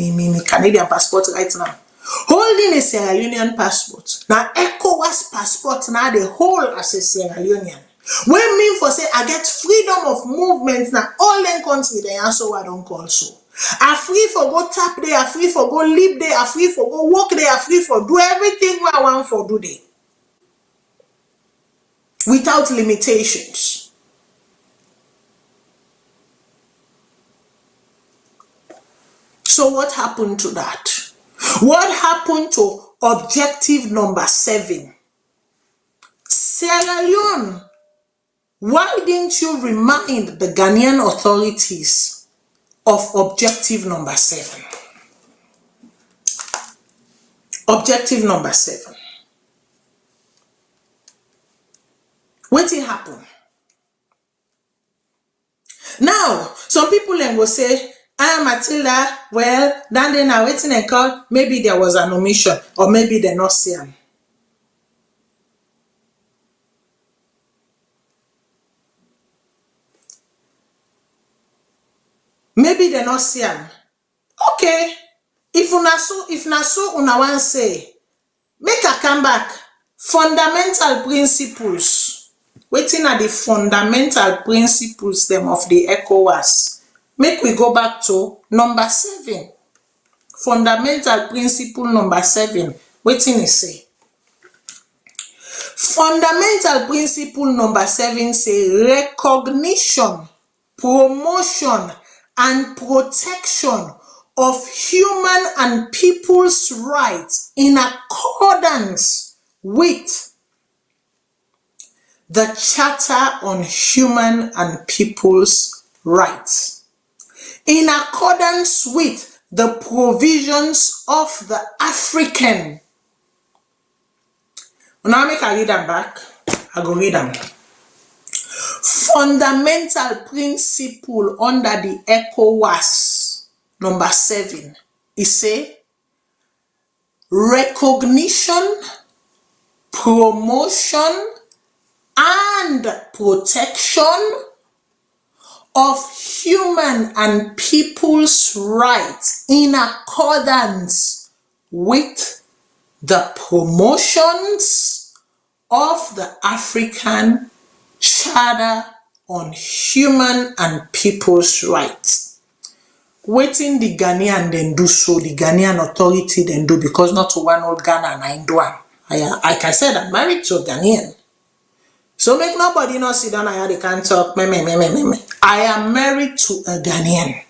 Canadian passport right now. Holding a Sierra Leonean passport. Now ECOWAS passport now the whole as a Sierra Leonean. When mean for say I get freedom of movement now all in country they answer I don't call so. I free for go tap there, I free for go live there, I free for go work there, I free for do everything I want for do there. Without limitations. So what happened to that? What happened to objective number 7? Sierra Leone, why didn't you remind the Ghanaian authorities of objective number 7? Objective number 7. What did happen? Now, some people then will say, Matilda, well, then I waiting and call, maybe there was an omission, or maybe they're not seeing. Maybe they're not seeing. Okay. If na so una want say, make a come back. Fundamental principles. Waiting at the fundamental principles them of the ECOWAS. Make we go back to number 7. Fundamental principle number 7. Waiting is say. Fundamental principle number 7 say recognition, promotion, and protection of human and people's rights in accordance with the Charter on Human and People's Rights. In accordance with the provisions of the African. Now make I read them back. I go read them. Fundamental principle under the ECOWAS number 7 is say recognition, promotion, and protection of human and people's rights in accordance with the promotions of the African Charter on Human and People's Rights. waiting the Ghanaian then do so, the Ghanaian authority then do, because not to one old Ghana and I do. Like I said, I'm married to a Ghanaian. So make nobody not sit down and they can't talk. Me. I am married to a Ghanaian.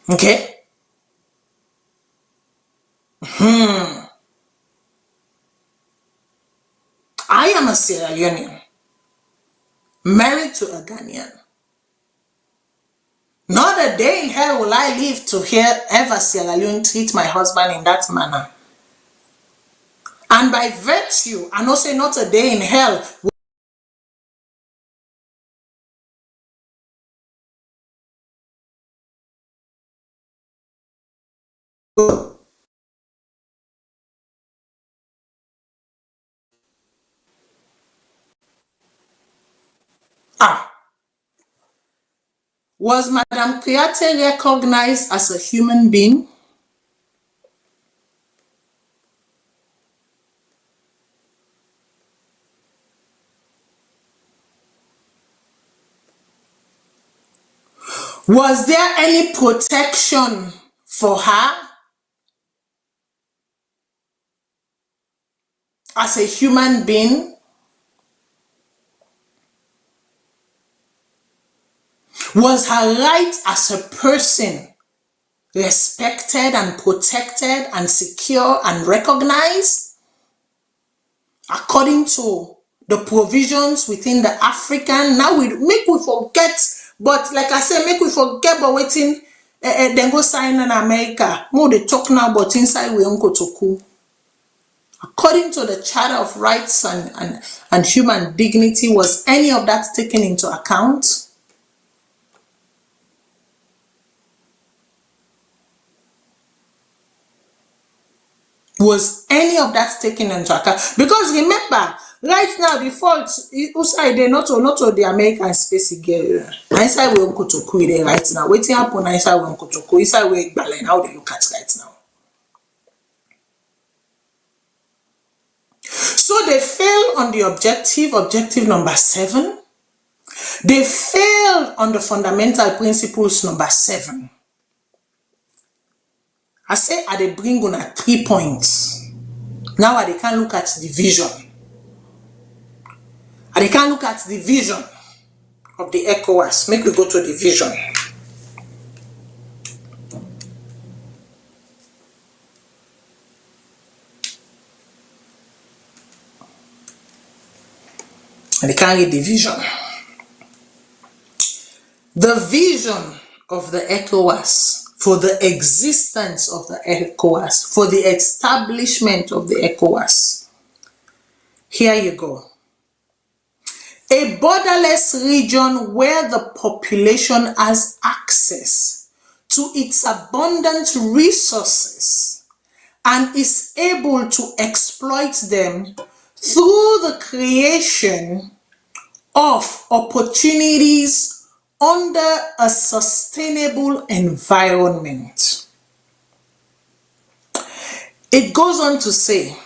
Okay? I am a Sierra Leonean, married to a Ghanaian. Not a day in hell will I live to hear ever Sierra Leone treat my husband in that manner. And by virtue, and also not a day in hell was Madame Kouyaté recognized as a human being? Was there any protection for her as a human being? Was her right as a person respected and protected and secure and recognized according to the provisions within the African? Now we make we forget, but like I said, make we forget about waiting. Then go sign in America. More they talk now, but inside we don't go to cool. According to the Charter of Rights and Human Dignity, was any of that taken into account? Was any of that taken into account? Because remember, right now the fault outside they not to the American space again. Inside we go to Kuwait right now. Waiting happen inside we go to Kuwait. Inside we Berlin. How they look at right now? So they failed on the objective number 7. They failed on the fundamental principles number 7. I say I they bring on 3 points. Now they can look at the vision. And they can look at the vision of the ECOWAS. Make we go to the vision. And they can read the vision. The vision of the ECOWAS, for the existence of the ECOWAS, for the establishment of the ECOWAS. Here you go. A borderless region where the population has access to its abundant resources and is able to exploit them through the creation of opportunities under a sustainable environment. It goes on to say,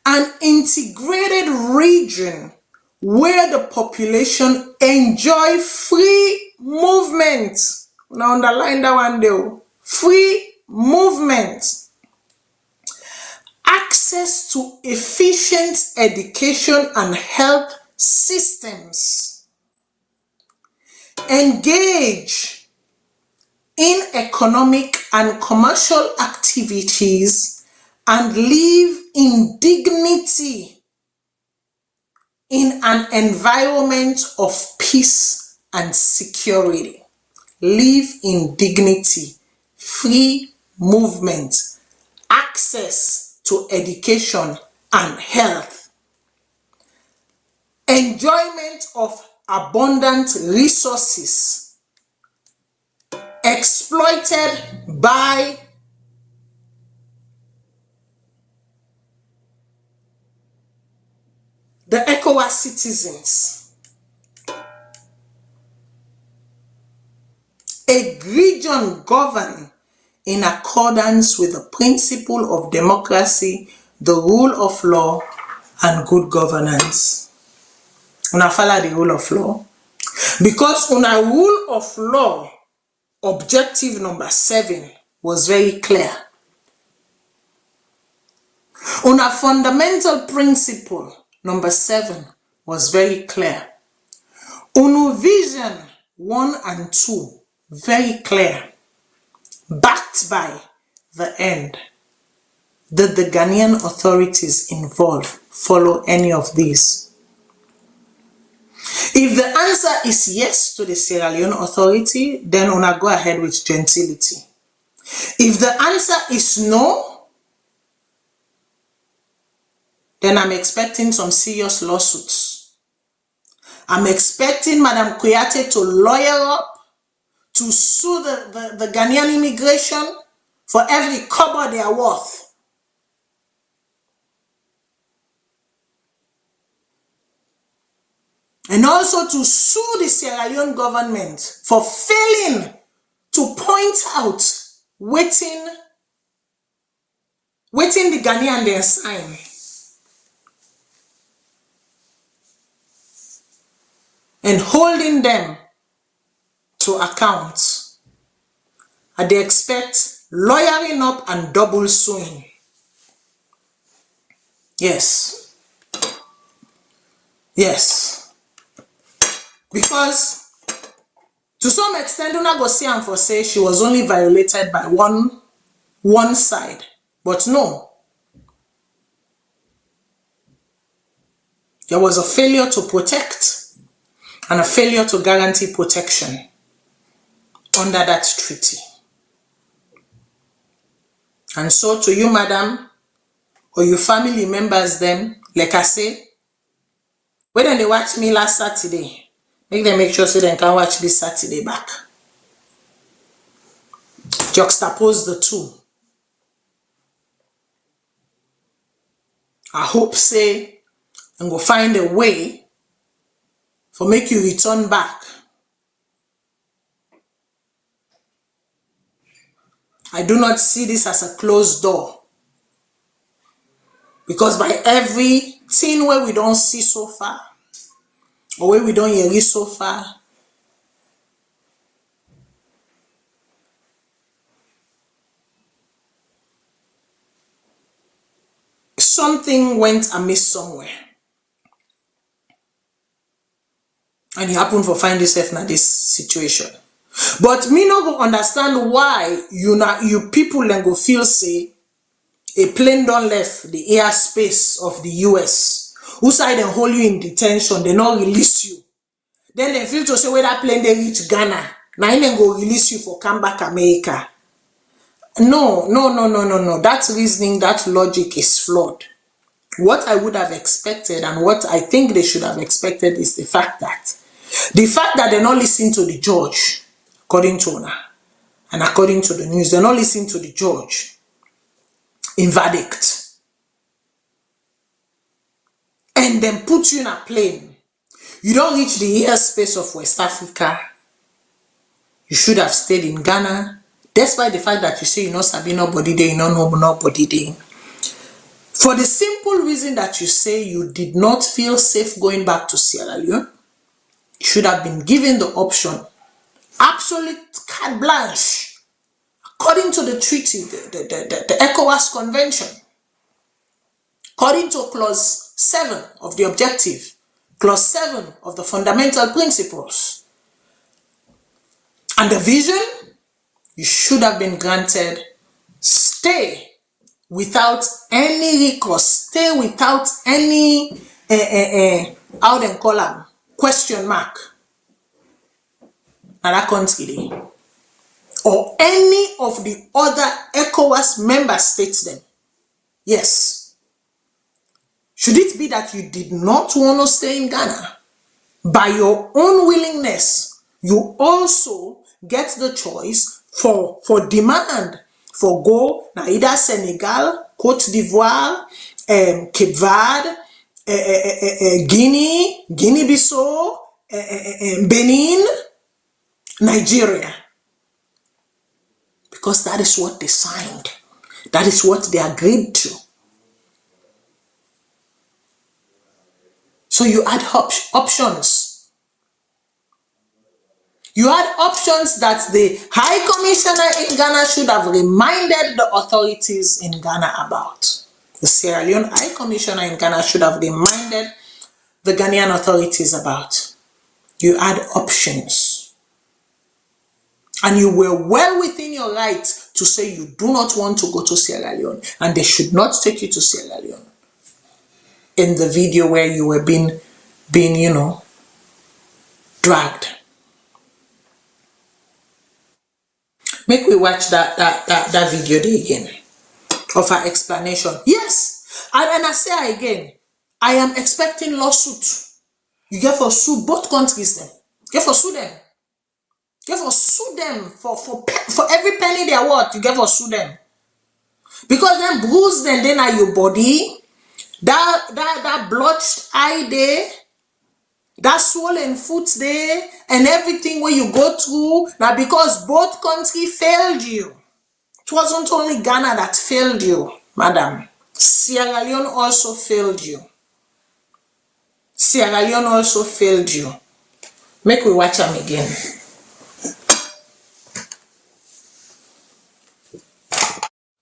an integrated region where the population enjoy free movement. Now underline that one there. Free movement. Access to efficient education and health systems. Engage in economic and commercial activities and live in dignity in an environment of peace and security. Live in dignity, free movement, access to education and health, enjoyment of abundant resources exploited by the ECOWAS citizens. A region governed in accordance with the principle of democracy, the rule of law, and good governance. Una follow the rule of law. Because una rule of law objective number 7 was very clear. On a fundamental principle, number 7 was very clear. On vision 1 and 2, very clear. Backed by the end. Did the Ghanaian authorities involved follow any of these? If the answer is yes to the Sierra Leone authority, then una go ahead with gentility. If the answer is no, then I'm expecting some serious lawsuits. I'm expecting Madam Kuyate to lawyer up, to sue the Ghanaian immigration for every kobo they are worth. And also to sue the Sierra Leone government for failing to point out waiting the Ghanaian they sign. And holding them to account. And they expect lawyering up and double suing. Yes. Yes. Because to some extent, Una go see and for say she was only violated by one side. But no. There was a failure to protect and a failure to guarantee protection under that treaty. And so to you, madam, or your family members them, like I say, when they watch me last Saturday, make sure so they can watch this Saturday back. Juxtapose the two. I hope say and go find a way for make you return back. I do not see this as a closed door. Because by everything where we don't see so far, or where we don't hear so far, something went amiss somewhere. And you happen to find yourself in this situation. But me no go understand why you people then go feel say a plane don't left the airspace of the US. Who side they hold you in detention, they not release you. Then they feel to say where that plane they reach Ghana. Now they go release you for come back America. No. That reasoning, that logic is flawed. What I would have expected and what I think they should have expected is the fact that they not listen to the judge, according to Ona, and according to the news, they not listen to the judge in verdict. And then put you in a plane. You don't reach the airspace of West Africa. You should have stayed in Ghana, despite the fact that you say you know sabi nobody there, you know nobody there. For the simple reason that you say you did not feel safe going back to Sierra Leone, you should have been given the option, absolute carte blanche, according to the treaty, the ECOWAS Convention, according to Clause 7 of the objective, Clause 7 of the fundamental principles, and the vision, you should have been granted stay without any recourse, stay without any, how they call them, question mark. Now that country, or any of the other ECOWAS member states them. Yes. Should it be that you did not want to stay in Ghana? By your own willingness, you also get the choice for demand for go na either Senegal, Cote d'Ivoire, Cape Verde, Guinea-Bissau, Benin, Nigeria. Because that is what they signed. That is what they agreed to. So you had options. You had options that the High Commissioner in Ghana should have reminded the authorities in Ghana about. The Sierra Leone High Commissioner in Ghana should have reminded the Ghanaian authorities about. You had options. And you were well within your right to say you do not want to go to Sierra Leone and they should not take you to Sierra Leone. In the video where you were being dragged. Make we watch that video there again of her explanation. Yes, and I say again, I am expecting lawsuit. You get for sue both countries them. Get for sue them. Get for sue them for every penny they are worth. You get for sue them because then bruise them then are your body. That blotched eye there. That swollen foot there and everything where you go through now because both countries failed you. It wasn't only Ghana that failed you, madam. Sierra Leone also failed you. Sierra Leone also failed you. Make we watch them again.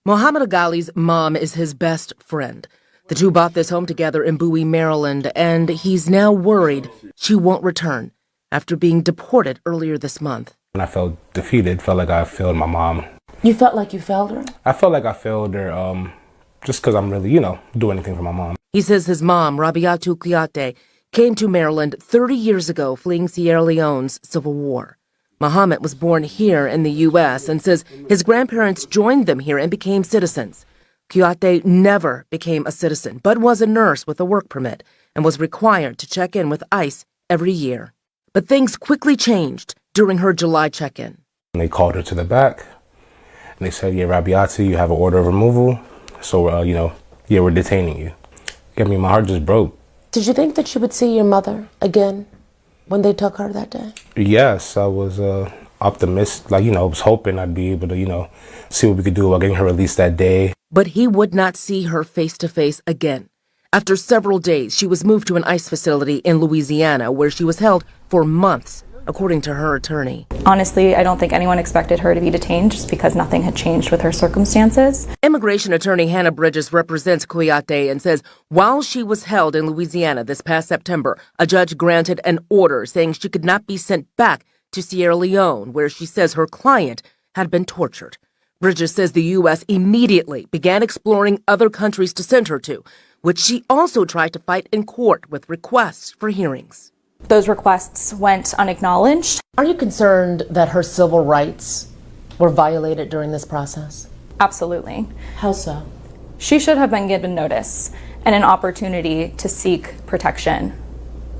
Muhammad Aghali's mom is his best friend. The two bought this home together in Bowie, Maryland, and he's now worried she won't return after being deported earlier this month. When I felt defeated, felt like I failed my mom. You felt like you failed her? I felt like I failed her just because I'm really, doing anything for my mom. He says his mom, Rabiatu Kuyate, came to Maryland 30 years ago fleeing Sierra Leone's civil war. Muhammad was born here in the U.S. and says his grandparents joined them here and became citizens. Kuyate never became a citizen, but was a nurse with a work permit and was required to check in with ICE every year. But things quickly changed during her July check-in. They called her to the back, and they said, yeah, Rabiatu, you have an order of removal, so, we're detaining you. My heart just broke. Did you think that she would see your mother again when they took her that day? Yes, I was optimistic, I was hoping I'd be able to, see what we could do about getting her released that day. But he would not see her face-to-face again. After several days, she was moved to an ICE facility in Louisiana, where she was held for months, according to her attorney. Honestly, I don't think anyone expected her to be detained just because nothing had changed with her circumstances. Immigration attorney Hannah Bridges represents Kuyate and says while she was held in Louisiana this past September, a judge granted an order saying she could not be sent back to Sierra Leone, where she says her client had been tortured. Bridges says the U.S. immediately began exploring other countries to send her to, which she also tried to fight in court with requests for hearings. Those requests went unacknowledged. Are you concerned that her civil rights were violated during this process? Absolutely. How so? She should have been given notice and an opportunity to seek protection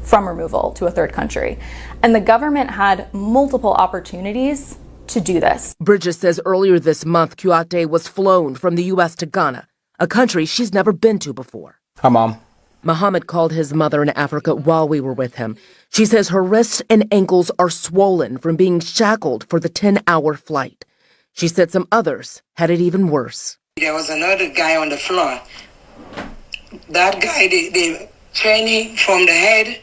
from removal to a third country. And the government had multiple opportunities to do this. Bridges says earlier this month, Kuyate was flown from the U.S. to Ghana, a country she's never been to before. Hi, Mom. Muhammad called his mother in Africa while we were with him. She says her wrists and ankles are swollen from being shackled for the 10-hour flight. She said some others had it even worse. There was another guy on the floor. That guy, they training from the head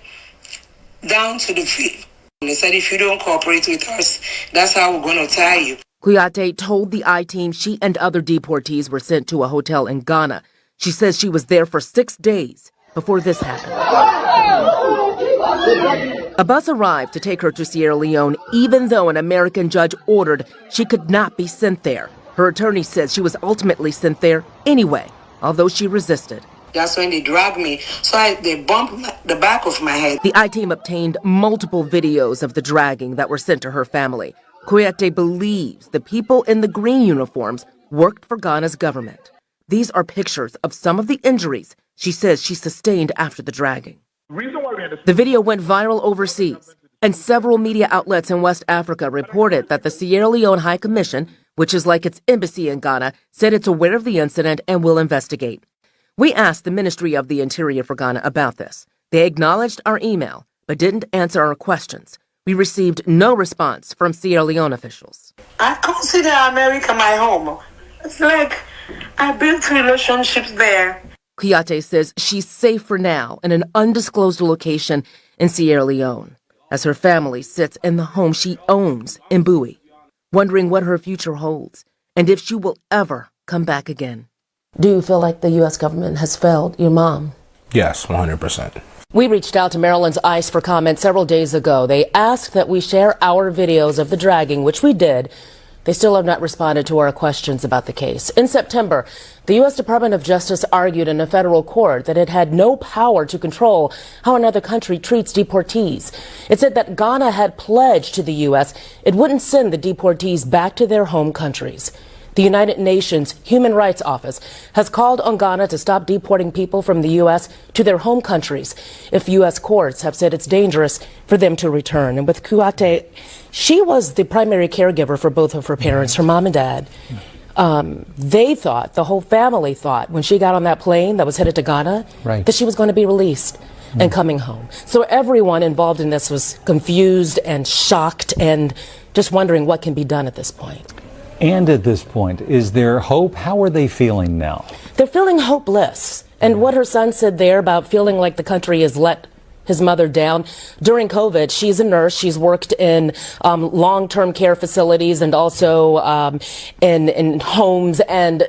down to the feet. They said, if you don't cooperate with us, that's how we're going to tie you. Kuyate told the I-team she and other deportees were sent to a hotel in Ghana. She says she was there for 6 days before this happened. A bus arrived to take her to Sierra Leone, even though an American judge ordered she could not be sent there. Her attorney says she was ultimately sent there anyway, although she resisted. That's when they dragged me. So they bumped the back of my head. The I-team obtained multiple videos of the dragging that were sent to her family. Kuyate believes the people in the green uniforms worked for Ghana's government. These are pictures of some of the injuries she says she sustained after the dragging. The video went viral overseas, and several media outlets in West Africa reported that the Sierra Leone High Commission, which is like its embassy in Ghana, said it's aware of the incident and will investigate. We asked the Ministry of the Interior for Ghana about this. They acknowledged our email, but didn't answer our questions. We received no response from Sierra Leone officials. I consider America my home. It's like I built relationships there. Kuyate says she's safe for now in an undisclosed location in Sierra Leone. as her family sits in the home she owns in Bowie, wondering what her future holds and if she will ever come back again. Do you feel like the U.S. government has failed your mom? Yes, 100%. We reached out to Maryland's ICE for comment several days ago. They asked that we share our videos of the dragging, which we did. They still have not responded to our questions about the case. In September, the U.S. Department of Justice argued in a federal court that it had no power to control how another country treats deportees. It said that Ghana had pledged to the U.S. it wouldn't send the deportees back to their home countries. The United Nations Human Rights Office has called on Ghana to stop deporting people from the U.S. to their home countries if U.S. courts have said it's dangerous for them to return. And with Kuate, she was the primary caregiver for both of her parents, her mom and dad. They thought, the whole family thought, when she got on that plane that was headed to Ghana, that she was going to be released and coming home. So everyone involved in this was confused and shocked and just wondering what can be done at this point. And at this point, is there hope? How are they feeling now? They're feeling hopeless. And what her son said there about feeling like the country has let his mother down. During COVID, she's a nurse. She's worked in long-term care facilities and also in homes and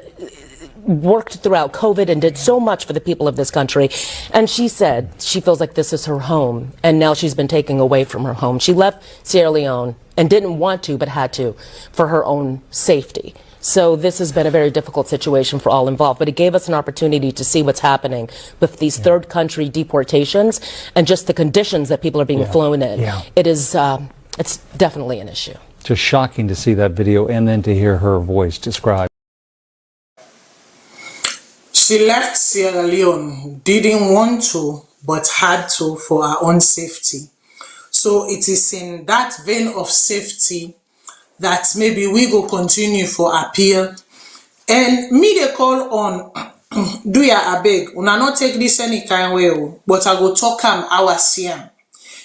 worked throughout COVID and did so much for the people of this country. And she said she feels like this is her home. And now she's been taken away from her home. She left Sierra Leone and didn't want to, but had to, for her own safety. So this has been a very difficult situation for all involved, but it gave us an opportunity to see what's happening with these third country deportations and just the conditions that people are being flown in. It is, it's definitely an issue. Just shocking to see that video and then to hear her voice described. She left Sierra Leone, didn't want to, but had to for her own safety. So it is in that vein of safety that maybe we go continue for appeal. And me they call on, do ya abeg, una not take this any kind way, but I go talk our Sian.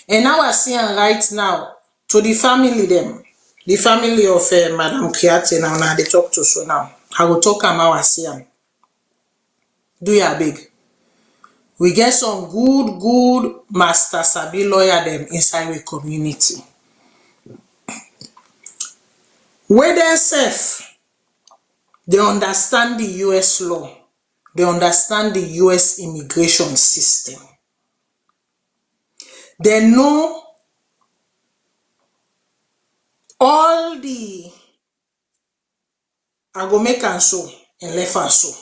And our Sian right now, to the family them, the family of Madam Kiate now they talk to so now. I go talk our Sian. Do ya abeg. We get some good master sabi lawyer them inside the community. Where they safe, they understand the US law. They understand the US immigration system. They know all the I go make and so and left and so.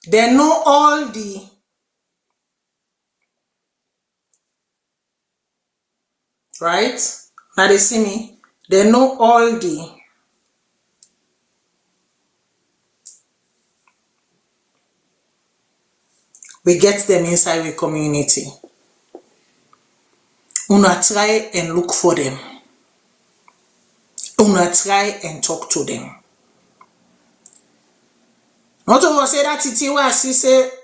They know all the right? Now they see me. They know all the we get them inside the community. Una try and look for them. Una try and talk to them. Not to say that it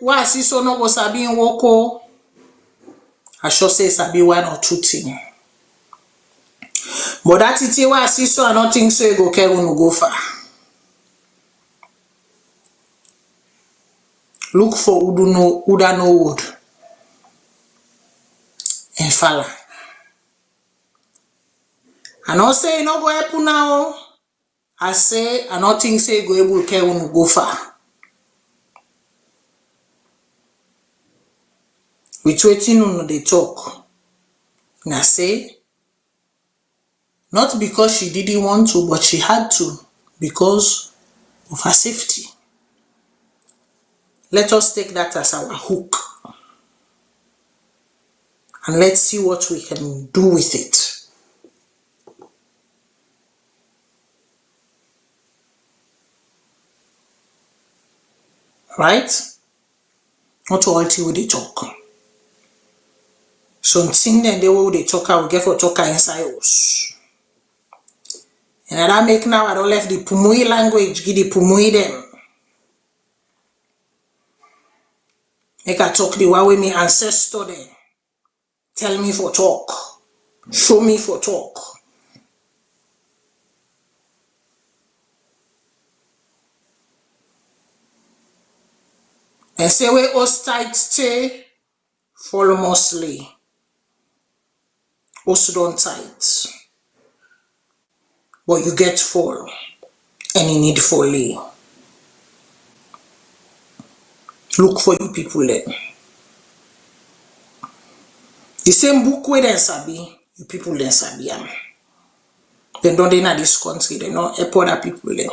wa si so no go sabi in woko. I should say sabi one or two things. But that it wa si so I don't think so you go care no go far. Look for Uda no wood and falla. I not say you no go help now. I say I not think say you go able to care no go far. With waiting on the talk. And I say, not because she didn't want to, but she had to because of her safety. Let us take that as our hook. And let's see what we can do with it. Right? Not all till they talk. Something then they will they talk will get for talker inside us. And that make now I don't left the Pumui language, give the Pumui them. Make I talk the way me ancestor them. Tell me for talk. Show me for talk. And say we us tight stay follow mostly. also don't tight. But you get full and you need fully. Look for you people then. The same book where they sabi, you people then sabi am. They don't in this country, they don't help other people then.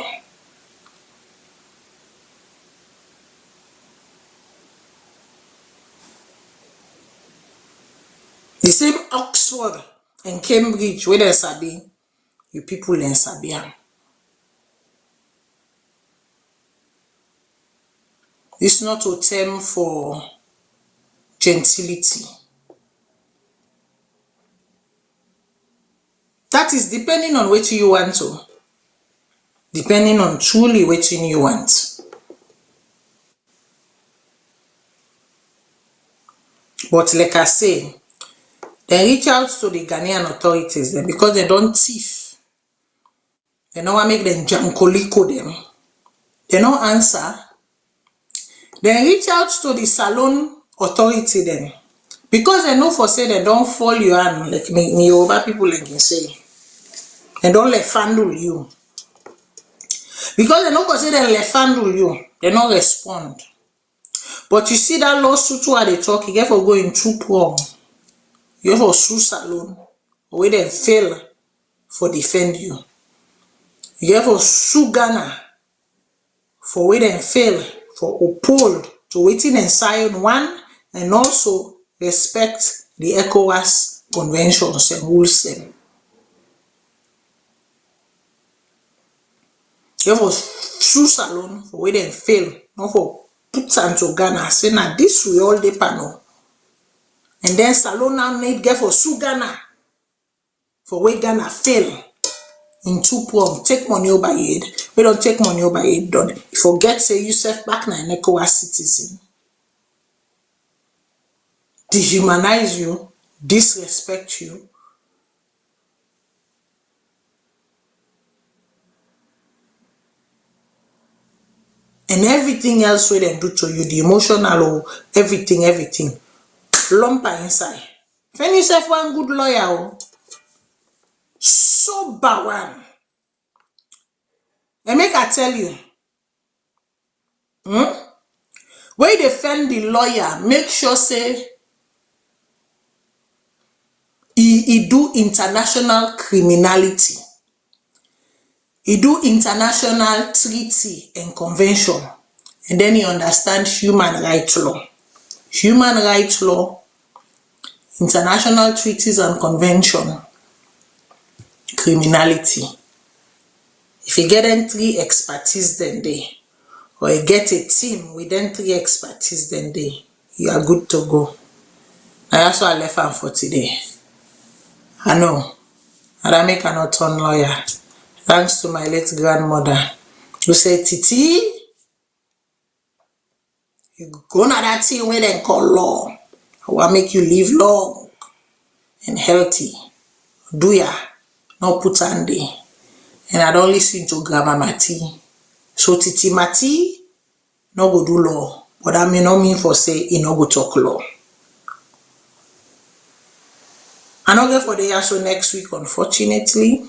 The same Oxford and Cambridge where they sabi, you people then sabi am. It's not a term for gentility. That is depending on what you want to. Depending on truly what you want. But like I say, they reach out to the Ghanaian authorities then because they don't thief. They don't want to make them jankoliko them. They don't answer. They reach out to the Salone authority then. Because they know for say they don't fall you hand like me over people like can say. They don't let handle you. Because they know for say they let handle you. They don't respond. But you see that lawsuit where they talk, you get for going too poor. You have to sue Salone. Where they fail for defend you. You have to sue Ghana for where they fail for uphold to waiting and sign one and also respect the ECOWAS conventions and rules them. You have to sue Salone for where they fail, not for put into Ghana. Say now this we all the panel. And then Salone now need get for sue Ghana for where Ghana fail in two prong. Take money over aid. We don't take money over aid done. Forget say yourself back now an ECOWAS citizen. Dehumanize you, disrespect you. And everything else we them do to you, the emotional or everything. Lump inside. Find yourself one good lawyer. So bad one. And make I tell you. When you defend the lawyer, make sure say he do international criminality. He do international treaty and convention. And then he understand human rights law. Human rights law, international treaties and convention, criminality. If you get them 3 expertise then they, or you get a team with them 3 expertise then they, you are good to go. And that's why I left her for today. I know. And I make an turn lawyer. Thanks to my late grandmother. Who said, Titi, you go na that thing where they call law. I want make you live long and healthy. Do ya? No put handy. And I don't listen to Grandma Mati. So Titi Mati no go do law. But that may not mean for say he no go talk law. I don't get for the year so next week, unfortunately.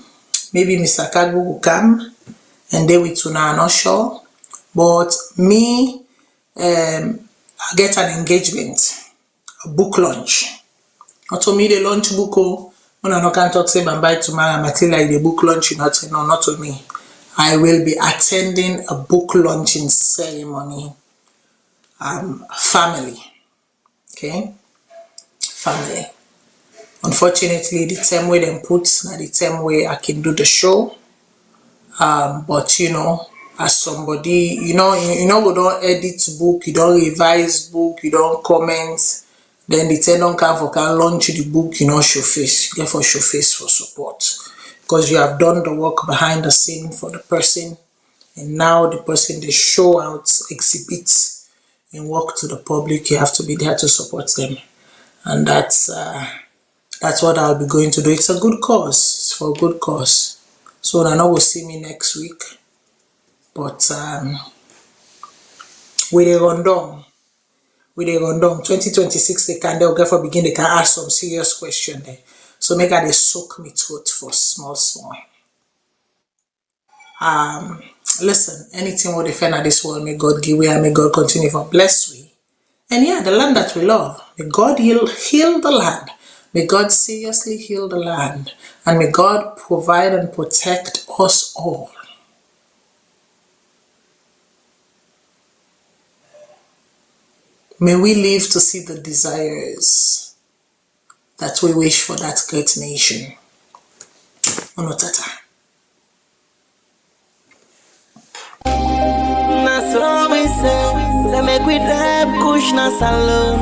Maybe Mr. Kagu will come and they will tune. I'm not sure. But me, I get an engagement, a book launch. Not to me, the launch book. When I can't talk say bye tomorrow, I'm acting like the book launch. Not to me. I will be attending a book launching ceremony. Family. Okay? Family. Unfortunately, the time where them put, not the time where I can do the show. But you know, as somebody, you know, we don't edit book, you don't revise book, you don't comment. Then the ten don't come for can launch the book, you know, show face. You get for show face for support. Because you have done the work behind the scene for the person. And now the person they show out, exhibits, and work to the public. You have to be there to support them. And that's what I'll be going to do. It's a good cause. It's for a good cause. So I know will see me next week. But with a rundown. 2026 they'll get for begin, they can ask some serious questions there. So make God they soak me throat for small. Listen, anything will defend at this world, may God give way and may God continue to bless we. And yeah, the land that we love, may God heal the land. May God seriously heal the land. And may God provide and protect us all. May we live to see the desires that we wish for that great nation. Onotata. So we say make we drive kush na salone,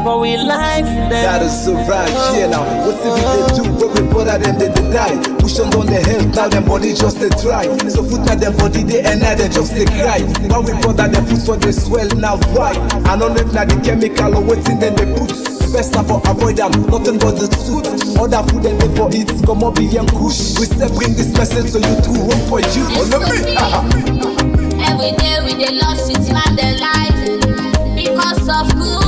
but we life them. That is so right, yeah now. What's if they do, but we bother them, they die. Push on the hell, now them body just they try. So foot at them body, they and now they just they cry. Now we bother them foot so they swell, now why? I don't know if now the chemical or what's in them they put. Best of all avoid them, nothing but the suit. Other food and they for it, come up be young kush. We say bring this message so you do work for you. On the me, every day we dey lost it land their life because of good.